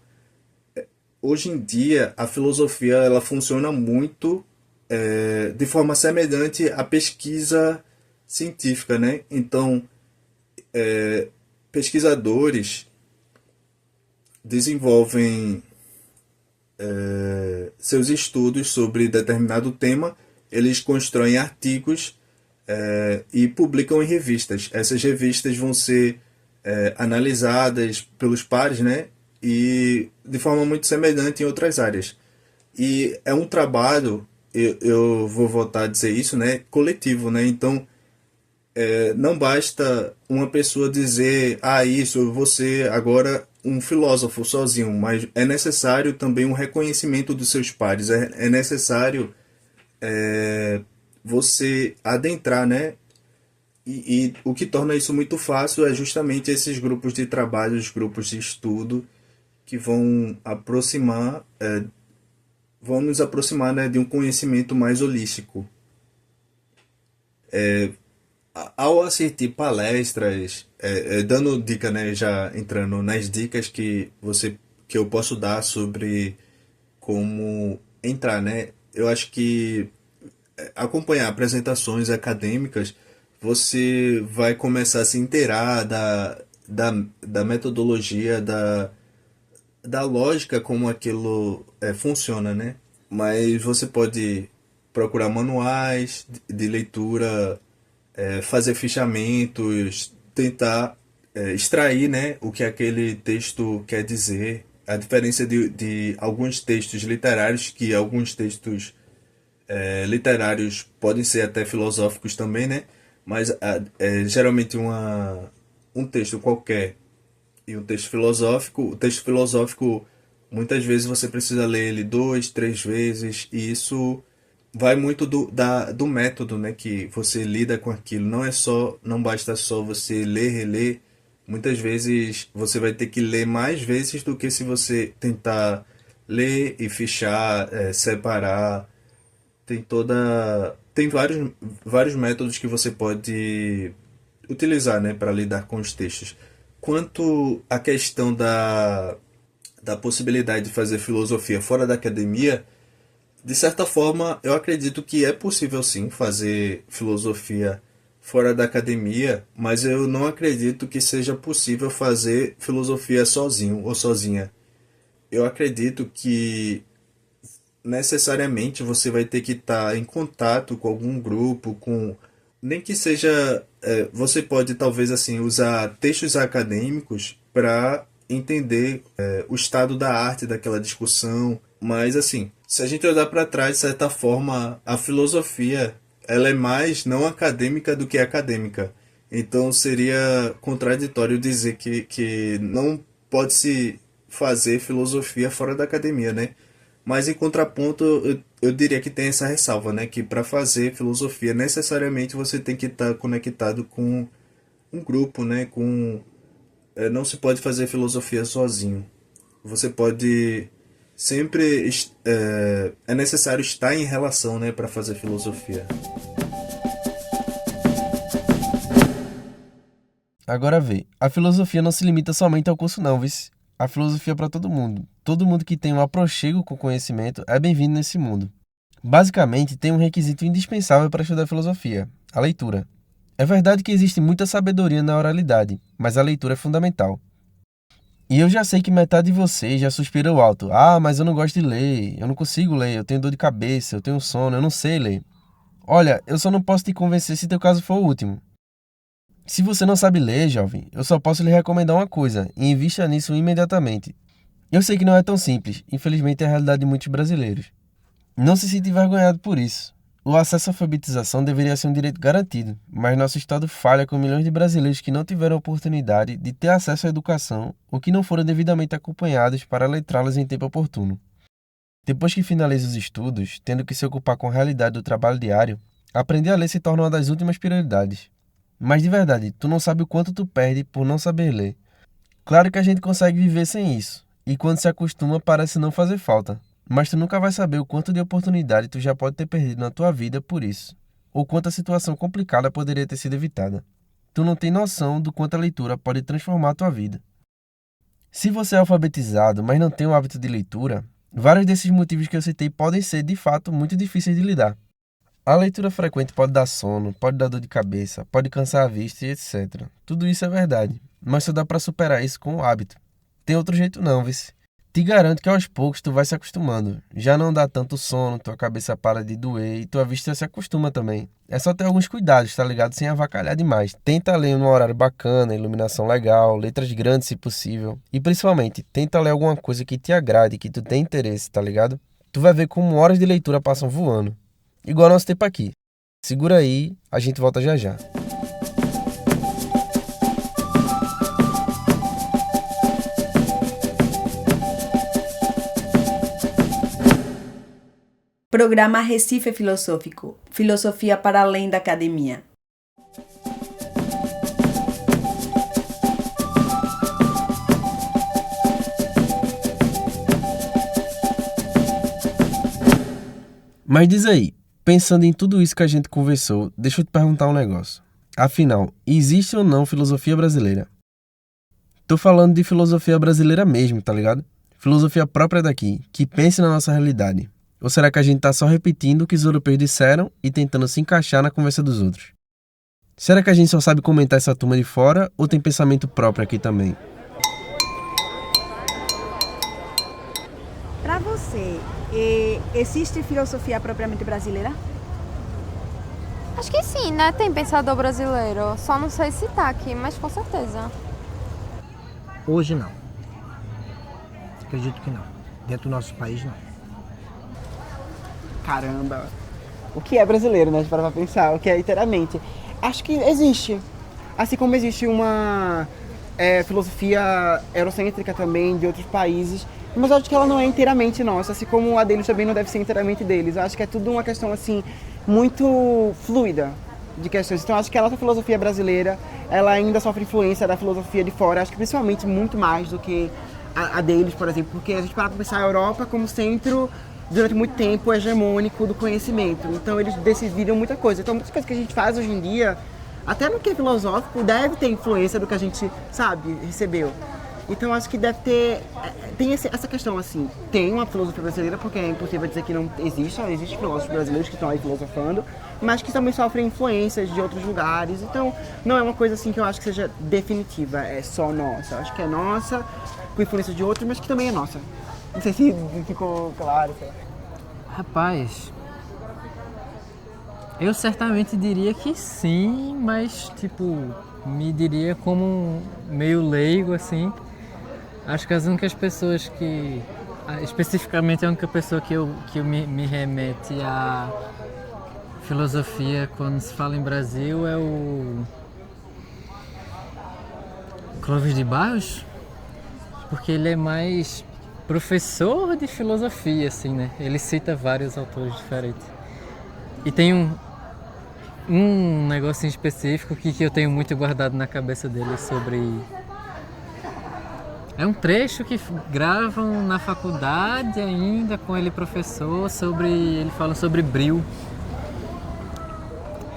hoje em dia, a filosofia ela funciona muito de forma semelhante à pesquisa científica, né? Então, pesquisadores desenvolvem seus estudos sobre determinado tema, eles constroem artigos e publicam em revistas. Essas revistas vão ser analisadas pelos pares, né? E de forma muito semelhante em outras áreas. E é um trabalho, eu vou voltar a dizer isso, né? Coletivo, né? Então, não basta uma pessoa dizer, isso, eu vou ser agora um filósofo sozinho, mas é necessário também um reconhecimento dos seus pares, é necessário você adentrar, né? E o que torna isso muito fácil é justamente esses grupos de trabalho, os grupos de estudo, que vão nos aproximar, né, de um conhecimento mais holístico. Ao assistir palestras, dando dica, né, já entrando nas dicas que eu posso dar sobre como entrar, né, eu acho que acompanhar apresentações acadêmicas, você vai começar a se inteirar da metodologia, da lógica como aquilo funciona, né? Mas você pode procurar manuais de leitura, fazer fichamentos, tentar extrair, né, o que aquele texto quer dizer. A diferença de alguns textos literários, que alguns textos literários podem ser até filosóficos também, né? Mas geralmente um texto qualquer e um texto filosófico, o texto filosófico muitas vezes você precisa ler ele 2, 3 vezes, e isso vai muito do método, né, que você lida com aquilo. Não basta só você ler, reler. Muitas vezes você vai ter que ler mais vezes do que se você tentar ler e fichar, separar. Tem vários métodos que você pode utilizar, né, para lidar com os textos. Quanto à questão da possibilidade de fazer filosofia fora da academia, de certa forma, eu acredito que é possível sim fazer filosofia fora da academia, mas eu não acredito que seja possível fazer filosofia sozinho ou sozinha. Eu acredito que necessariamente você vai ter que estar em contato com algum grupo, nem que seja, você pode talvez assim usar textos acadêmicos para entender o estado da arte daquela discussão, mas assim, se a gente olhar para trás, de certa forma, a filosofia ela é mais não acadêmica do que acadêmica. Então seria contraditório dizer que não pode se fazer filosofia fora da academia, né? Mas em contraponto, eu diria que tem essa ressalva, né? Que para fazer filosofia, necessariamente você tem que estar conectado com um grupo, né? Não se pode fazer filosofia sozinho. Você pode sempre... É necessário estar em relação, né? Para fazer filosofia. Agora vê, a filosofia não se limita somente ao curso não, vice. A filosofia é para todo mundo. Todo mundo que tem um aproxego com o conhecimento é bem-vindo nesse mundo. Basicamente, tem um requisito indispensável para estudar filosofia, a leitura. É verdade que existe muita sabedoria na oralidade, mas a leitura é fundamental. E eu já sei que metade de vocês já suspirou alto. Mas eu não gosto de ler, eu não consigo ler, eu tenho dor de cabeça, eu tenho sono, eu não sei ler. Olha, eu só não posso te convencer se teu caso for o último. Se você não sabe ler, jovem, eu só posso lhe recomendar uma coisa, e invista nisso imediatamente. Eu sei que não é tão simples, infelizmente é a realidade de muitos brasileiros. Não se sinta envergonhado por isso. O acesso à alfabetização deveria ser um direito garantido, mas nosso Estado falha com milhões de brasileiros que não tiveram a oportunidade de ter acesso à educação ou que não foram devidamente acompanhados para letrá-los em tempo oportuno. Depois que finaliza os estudos, tendo que se ocupar com a realidade do trabalho diário, aprender a ler se torna uma das últimas prioridades. Mas de verdade, tu não sabe o quanto tu perde por não saber ler. Claro que a gente consegue viver sem isso, e quando se acostuma parece não fazer falta. Mas tu nunca vai saber o quanto de oportunidade tu já pode ter perdido na tua vida por isso, ou quanto a situação complicada poderia ter sido evitada. Tu não tem noção do quanto a leitura pode transformar a tua vida. Se você é alfabetizado, mas não tem o hábito de leitura, vários desses motivos que eu citei podem ser, de fato, muito difíceis de lidar. A leitura frequente pode dar sono, pode dar dor de cabeça, pode cansar a vista e etc. Tudo isso é verdade, mas só dá para superar isso com o hábito. tem outro jeito não, vice. Te garanto que aos poucos tu vai se acostumando. Já não dá tanto sono, tua cabeça para de doer e tua vista se acostuma também. É só ter alguns cuidados, tá ligado? Sem avacalhar demais. Tenta ler num horário bacana, iluminação legal, letras grandes se possível. E principalmente, tenta ler alguma coisa que te agrade, que tu tem interesse, tá ligado? Tu vai ver como horas de leitura passam voando. Igual nosso tempo aqui. Segura aí, a gente volta já já. Programa Recife Filosófico. Filosofia para além da academia. Mas diz aí, pensando em tudo isso que a gente conversou, deixa eu te perguntar um negócio. Afinal, existe ou não filosofia brasileira? Tô falando de filosofia brasileira mesmo, tá ligado? Filosofia própria daqui, que pense na nossa realidade. Ou será que a gente tá só repetindo o que os europeus disseram e tentando se encaixar na conversa dos outros? Será que a gente só sabe comentar essa turma de fora ou tem pensamento próprio aqui também? Para você, existe filosofia propriamente brasileira? Acho que sim, né? Tem pensador brasileiro. Só não sei se tá aqui, mas com certeza. Hoje não. Acredito que não. Dentro do nosso país, não. Caramba, o que é brasileiro, né? Para pensar, o que é inteiramente. Acho que existe. Assim como existe uma filosofia eurocêntrica também de outros países, mas eu acho que ela não é inteiramente nossa, assim como a deles também não deve ser inteiramente deles. Eu acho que é tudo uma questão, assim, muito fluida de questões. Então, eu acho que a nossa filosofia brasileira, ela ainda sofre influência da filosofia de fora, acho que principalmente muito mais do que a deles, por exemplo, porque a gente para pensar a Europa como centro durante muito tempo hegemônico do conhecimento. Então eles decidiram muita coisa. Então muitas coisas que a gente faz hoje em dia, até no que é filosófico, deve ter influência do que a gente, sabe, recebeu. Então acho que deve ter, tem essa questão assim, tem uma filosofia brasileira, porque é impossível dizer que não existe, só existem filósofos brasileiros que estão aí filosofando, mas que também sofrem influências de outros lugares. Então não é uma coisa assim que eu acho que seja definitiva, é só nossa. Eu acho que é nossa, com influência de outros, mas que também é nossa. Não sei se ficou claro. Rapaz, eu certamente diria que sim, mas tipo, me diria como meio leigo assim. Acho que as únicas pessoas que, especificamente a única pessoa que me remete à filosofia quando se fala em Brasil é o Clóvis de Barros, porque ele é mais professor de filosofia, assim, né? Ele cita vários autores diferentes. E tem um negócio em específico que eu tenho muito guardado na cabeça dele sobre... É um trecho que gravam na faculdade ainda com ele professor, ele fala sobre bril.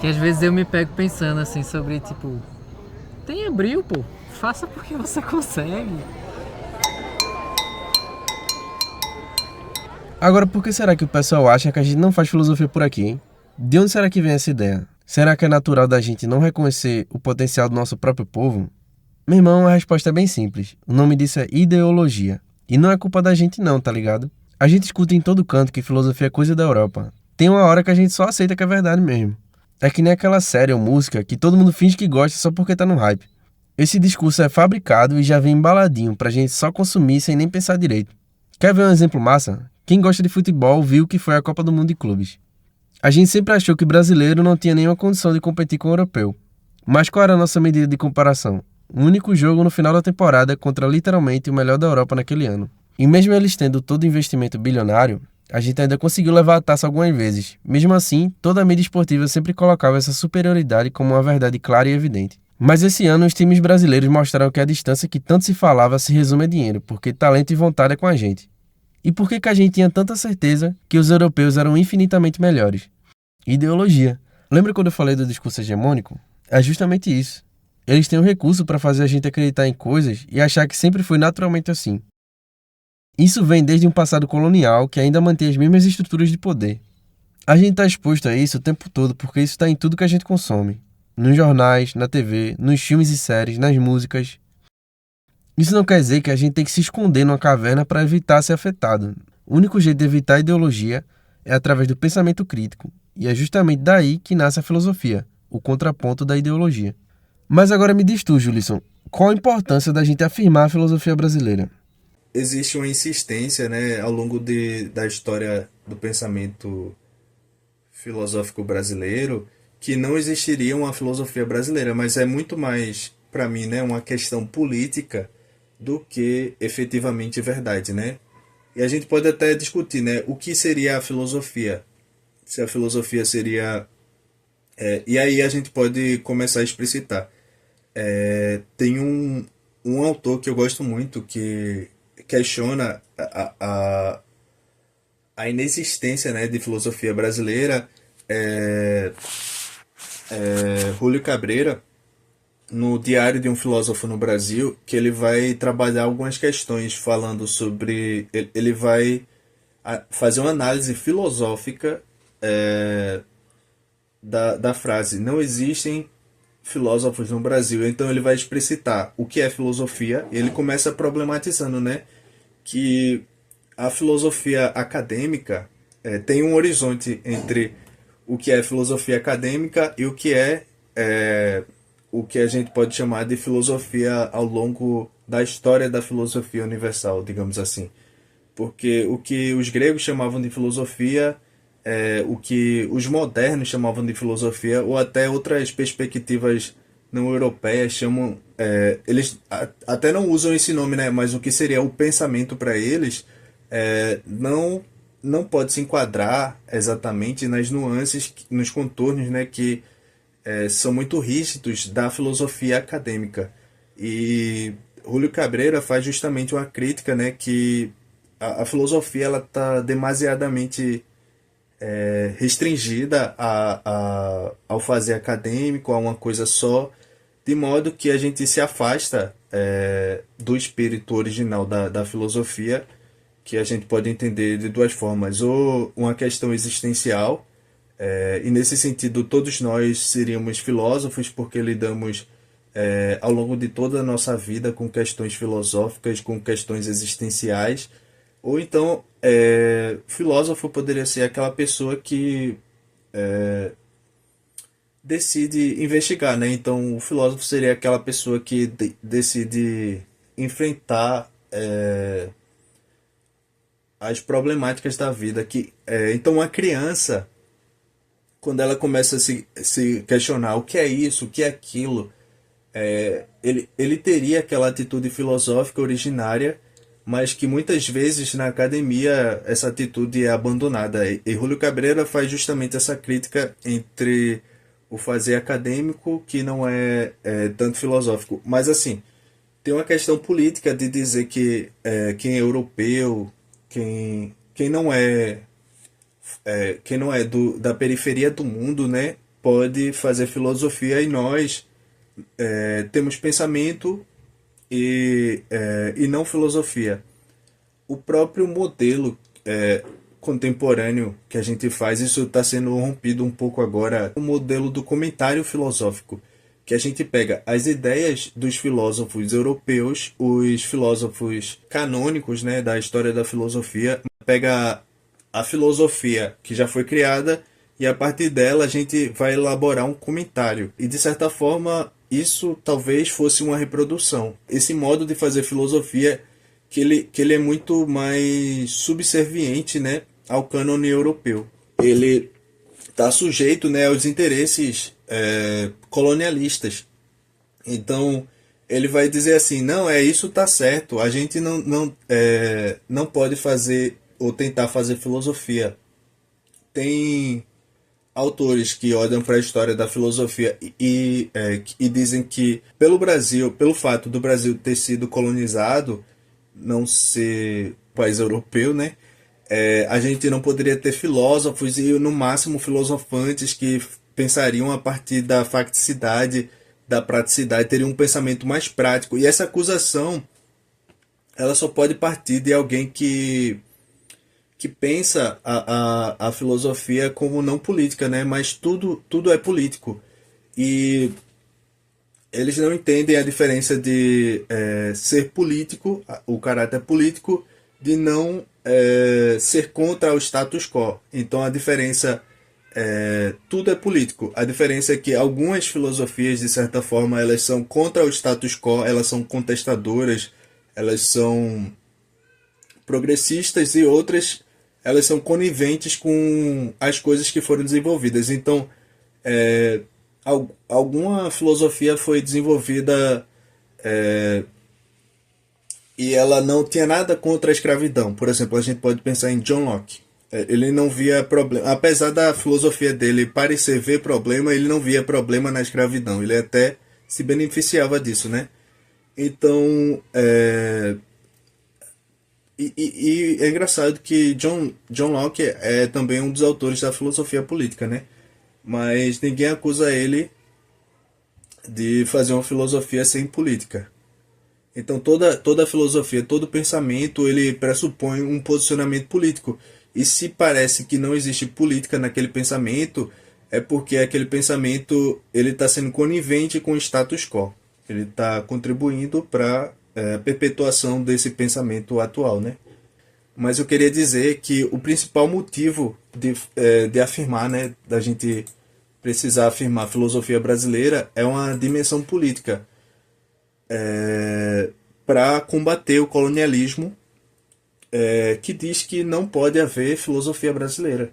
Que às vezes eu me pego pensando assim sobre, tipo, tenha bril, pô, faça porque você consegue. Agora, por que será que o pessoal acha que a gente não faz filosofia por aqui, hein? De onde será que vem essa ideia? Será que é natural da gente não reconhecer o potencial do nosso próprio povo? Meu irmão, a resposta é bem simples. O nome disso é ideologia. E não é culpa da gente não, tá ligado? A gente escuta em todo canto que filosofia é coisa da Europa. Tem uma hora que a gente só aceita que é verdade mesmo. É que nem aquela série ou música que todo mundo finge que gosta só porque tá no hype. Esse discurso é fabricado e já vem embaladinho pra gente só consumir sem nem pensar direito. Quer ver um exemplo massa? Quem gosta de futebol viu que foi a Copa do Mundo de Clubes. A gente sempre achou que brasileiro não tinha nenhuma condição de competir com o europeu. Mas qual era a nossa medida de comparação? O único jogo no final da temporada contra literalmente o melhor da Europa naquele ano. E mesmo eles tendo todo o investimento bilionário, a gente ainda conseguiu levar a taça algumas vezes. Mesmo assim, toda a mídia esportiva sempre colocava essa superioridade como uma verdade clara e evidente. Mas esse ano os times brasileiros mostraram que a distância que tanto se falava se resume a dinheiro, porque talento e vontade é com a gente. E por que a gente tinha tanta certeza que os europeus eram infinitamente melhores? Ideologia. Lembra quando eu falei do discurso hegemônico? É justamente isso. Eles têm um recurso para fazer a gente acreditar em coisas e achar que sempre foi naturalmente assim. Isso vem desde um passado colonial que ainda mantém as mesmas estruturas de poder. A gente está exposto a isso o tempo todo porque isso está em tudo que a gente consome. Nos jornais, na TV, nos filmes e séries, nas músicas. Isso não quer dizer que a gente tem que se esconder numa caverna para evitar ser afetado. O único jeito de evitar a ideologia é através do pensamento crítico, e é justamente daí que nasce a filosofia, o contraponto da ideologia. Mas agora me diz tu, Julisson, qual a importância da gente afirmar a filosofia brasileira? Existe uma insistência, né, ao longo da história do pensamento filosófico brasileiro, que não existiria uma filosofia brasileira, mas é muito mais, para mim, né, uma questão política do que efetivamente verdade, né? E a gente pode até discutir, né, o que seria a filosofia. Se a filosofia seria... e aí a gente pode começar a explicitar. Tem um autor que eu gosto muito que questiona a inexistência, né, de filosofia brasileira, Júlio Cabreira, no Diário de um Filósofo no Brasil, que ele vai trabalhar algumas questões falando sobre... Ele vai fazer uma análise filosófica da frase "não existem filósofos no Brasil". Então ele vai explicitar o que é filosofia, e ele começa problematizando, né, que a filosofia acadêmica tem um horizonte entre o que é filosofia acadêmica e o que o que a gente pode chamar de filosofia ao longo da história da filosofia universal, digamos assim. Porque o que os gregos chamavam de filosofia, o que os modernos chamavam de filosofia, ou até outras perspectivas não europeias chamam... eles até não usam esse nome, né? Mas o que seria o pensamento para eles não pode se enquadrar exatamente nas nuances, nos contornos, né, que são muito rígidos da filosofia acadêmica. E Júlio Cabreira faz justamente uma crítica, né, que a filosofia ela está demasiadamente restringida ao fazer acadêmico, a uma coisa só, de modo que a gente se afasta do espírito original da filosofia, que a gente pode entender de duas formas: ou uma questão existencial, e nesse sentido todos nós seríamos filósofos porque lidamos ao longo de toda a nossa vida com questões filosóficas, com questões existenciais. Ou então filósofo poderia ser aquela pessoa que decide investigar, né? Então o filósofo seria aquela pessoa que decide enfrentar as problemáticas da vida. Então uma criança, quando ela começa a se questionar o que é isso, o que é aquilo, ele teria aquela atitude filosófica originária, mas que muitas vezes na academia essa atitude é abandonada. E Júlio Cabreira faz justamente essa crítica entre o fazer acadêmico, que não é tanto filosófico. Mas assim, tem uma questão política de dizer que quem é europeu, quem não é da periferia do mundo, né, pode fazer filosofia, e nós temos pensamento e não filosofia. O próprio modelo contemporâneo que a gente faz, isso está sendo rompido um pouco agora, o modelo do comentário filosófico, que a gente pega as ideias dos filósofos europeus, os filósofos canônicos, né, da história da filosofia, pega a filosofia que já foi criada, e a partir dela a gente vai elaborar um comentário. E de certa forma isso talvez fosse uma reprodução. Esse modo de fazer filosofia, que ele é muito mais subserviente, né, ao cânone europeu. Ele está sujeito, né, aos interesses colonialistas. Então ele vai dizer assim: não, isso está certo, a gente não pode fazer ou tentar fazer filosofia. Tem autores que olham para a história da filosofia e dizem que pelo fato do Brasil ter sido colonizado, não ser país europeu, né, a gente não poderia ter filósofos e no máximo filosofantes que pensariam a partir da facticidade, da praticidade, teriam um pensamento mais prático. E essa acusação ela só pode partir de alguém que pensa a filosofia como não política, né? Mas tudo é político. E eles não entendem a diferença de ser político, o caráter político, de não ser contra o status quo. Então a diferença, tudo é político. A diferença é que algumas filosofias, de certa forma, elas são contra o status quo, elas são contestadoras, elas são progressistas, e outras elas são coniventes com as coisas que foram desenvolvidas. Então, alguma filosofia foi desenvolvida e ela não tinha nada contra a escravidão. Por exemplo, a gente pode pensar em John Locke. Ele não via problema, apesar da filosofia dele parecer ver problema, ele não via problema na escravidão. Ele até se beneficiava disso, né? Então, e é engraçado que John Locke é também um dos autores da filosofia política, né? Mas ninguém acusa ele de fazer uma filosofia sem política. Então toda filosofia, todo pensamento, ele pressupõe um posicionamento político. E se parece que não existe política naquele pensamento, é porque aquele pensamento ele está sendo conivente com o status quo. Ele está contribuindo para a perpetuação desse pensamento atual, né? Mas eu queria dizer que o principal motivo de afirmar, né, da gente precisar afirmar a filosofia brasileira é uma dimensão política, para combater o colonialismo, que diz que não pode haver filosofia brasileira,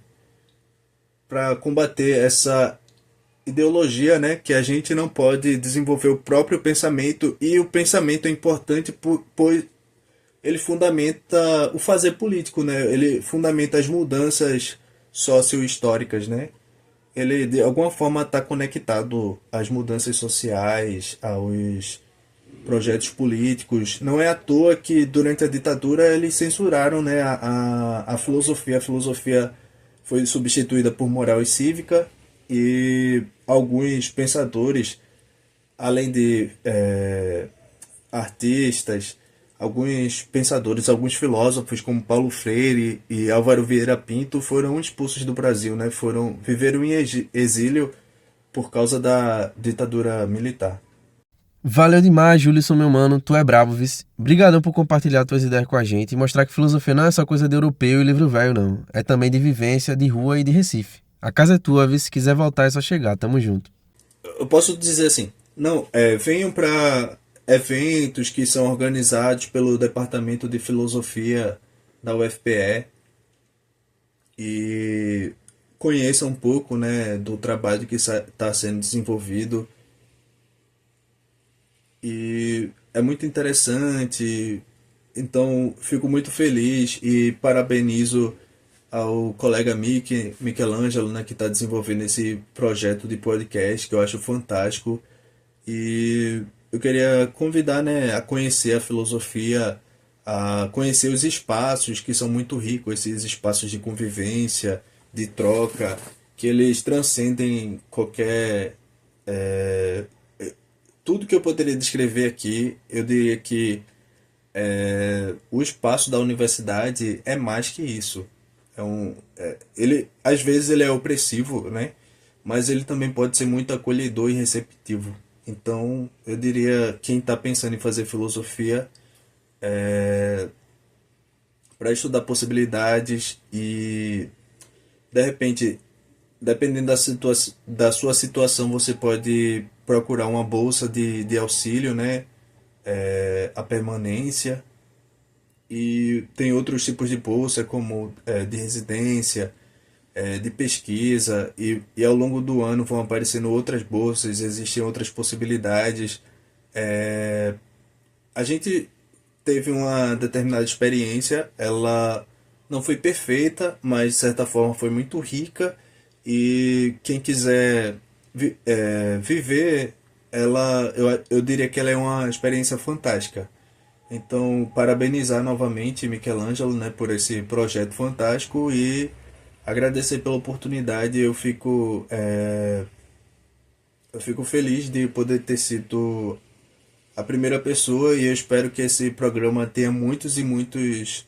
para combater essa ideologia, né, que a gente não pode desenvolver o próprio pensamento, e o pensamento é importante pois ele fundamenta o fazer político, né? Ele fundamenta as mudanças socio-históricas, né? Ele de alguma forma está conectado às mudanças sociais, aos projetos políticos. Não é à toa que durante a ditadura eles censuraram, né, a filosofia. A filosofia foi substituída por moral e cívica, e alguns pensadores, além de artistas, alguns pensadores, alguns filósofos como Paulo Freire e Álvaro Vieira Pinto foram expulsos do Brasil, né? Viveram em exílio por causa da ditadura militar. Valeu demais, Julisson, meu mano, tu é brabo, vice. Brigadão por compartilhar tuas ideias com a gente e mostrar que filosofia não é só coisa de europeu e livro velho, não. É também de vivência, de rua e de Recife. A casa é tua, vice. Se quiser voltar é só chegar, tamo junto. Eu posso dizer assim, não, venham para eventos que são organizados pelo Departamento de Filosofia da UFPE e conheçam um pouco, né, do trabalho que está sendo desenvolvido. E é muito interessante, então fico muito feliz e parabenizo ao colega Michelangelo, né, que está desenvolvendo esse projeto de podcast, que eu acho fantástico. E eu queria convidar, né, a conhecer a filosofia, a conhecer os espaços que são muito ricos, esses espaços de convivência, de troca, que eles transcendem qualquer... tudo que eu poderia descrever aqui, eu diria que o espaço da universidade é mais que isso. Às vezes ele é opressivo, né? Mas ele também pode ser muito acolhedor e receptivo. Então, eu diria, quem está pensando em fazer filosofia, para estudar possibilidades e, de repente, dependendo da sua situação, você pode procurar uma bolsa de auxílio, né? A permanência. E tem outros tipos de bolsa, como de residência, de pesquisa, e ao longo do ano vão aparecendo outras bolsas, existem outras possibilidades. A gente teve uma determinada experiência, ela não foi perfeita, mas de certa forma foi muito rica, e quem quiser viver ela, eu diria que ela é uma experiência fantástica. Então, parabenizar novamente Michelangelo, né, por esse projeto fantástico e agradecer pela oportunidade. Eu fico feliz de poder ter sido a primeira pessoa, e eu espero que esse programa tenha muitos e muitos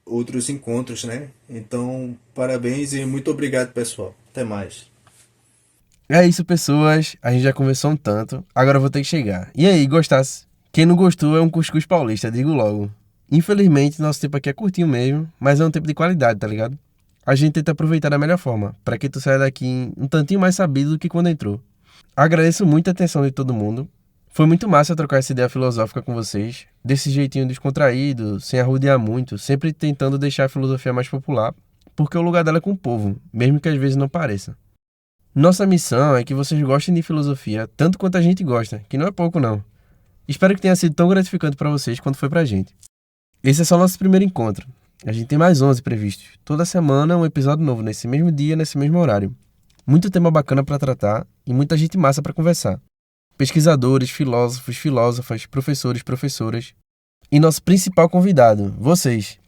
outros encontros, né? Então, parabéns e muito obrigado, pessoal. Até mais. É isso, pessoas. A gente já conversou um tanto. Agora eu vou ter que chegar. E aí, gostasse? Quem não gostou é um cuscuz paulista, digo logo. Infelizmente, nosso tempo aqui é curtinho mesmo, mas é um tempo de qualidade, tá ligado? A gente tenta aproveitar da melhor forma, para que tu saia daqui um tantinho mais sabido do que quando entrou. Agradeço muito a atenção de todo mundo. Foi muito massa trocar essa ideia filosófica com vocês, desse jeitinho descontraído, sem arrodear muito, sempre tentando deixar a filosofia mais popular, porque o lugar dela é com o povo, mesmo que às vezes não pareça. Nossa missão é que vocês gostem de filosofia tanto quanto a gente gosta, que não é pouco não. Espero que tenha sido tão gratificante para vocês quanto foi pra gente. Esse é só o nosso primeiro encontro. A gente tem mais 11 previstos. Toda semana um episódio novo, nesse mesmo dia, nesse mesmo horário. Muito tema bacana para tratar e muita gente massa para conversar. Pesquisadores, filósofos, filósofas, professores, professoras. E nosso principal convidado, vocês.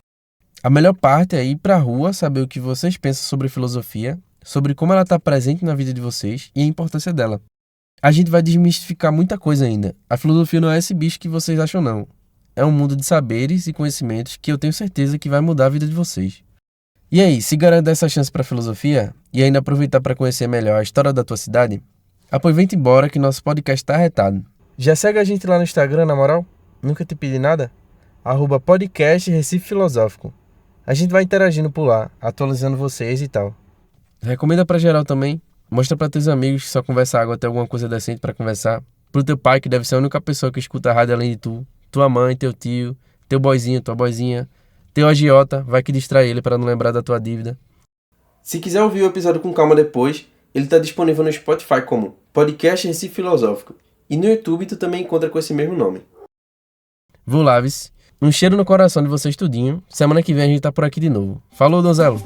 A melhor parte é ir pra rua, saber o que vocês pensam sobre filosofia, sobre como ela está presente na vida de vocês e a importância dela. A gente vai desmistificar muita coisa ainda. A filosofia não é esse bicho que vocês acham, não. É um mundo de saberes e conhecimentos que eu tenho certeza que vai mudar a vida de vocês. E aí, se garante essa chance para a filosofia e ainda aproveitar para conhecer melhor a história da tua cidade? Apoie, vem embora que nosso podcast está arretado. Já segue a gente lá no Instagram, na moral? Nunca te pedi nada? @podcast Recife Filosófico. A gente vai interagindo por lá, atualizando vocês e tal. Recomenda para geral também. Mostra para teus amigos que só conversa água, tem alguma coisa decente para conversar. Pro teu pai, que deve ser a única pessoa que escuta a rádio além de tu. Tua mãe, teu tio, teu boyzinho, tua boyzinha. Teu agiota, vai que distrai ele para não lembrar da tua dívida. Se quiser ouvir o episódio com calma depois, ele tá disponível no Spotify como Podcast Recife Filosófico. E no YouTube tu também encontra com esse mesmo nome. Vou lá, vice. Um cheiro no coração de vocês tudinho. Semana que vem a gente tá por aqui de novo. Falou, donzelo!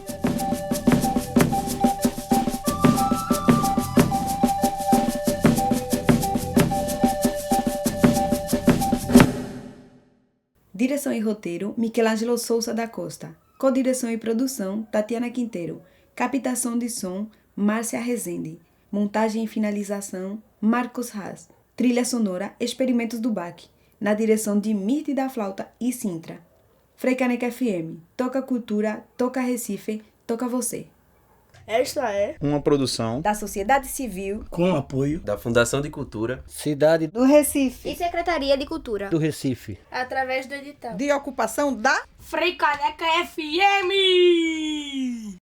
Direção e roteiro, Michelangelo Souza da Costa. Codireção e produção, Tatiana Quinteiro. Captação de som, Márcia Rezende. Montagem e finalização, Marcos Haas. Trilha sonora, Experimentos do Bac. Na direção de Mirte da Flauta e Sintra. Freicaneca FM. Toca cultura, toca Recife, toca você. Esta é uma produção da sociedade civil com apoio da Fundação de Cultura Cidade do Recife e Secretaria de Cultura do Recife, através do edital de ocupação da Freicaneca FM.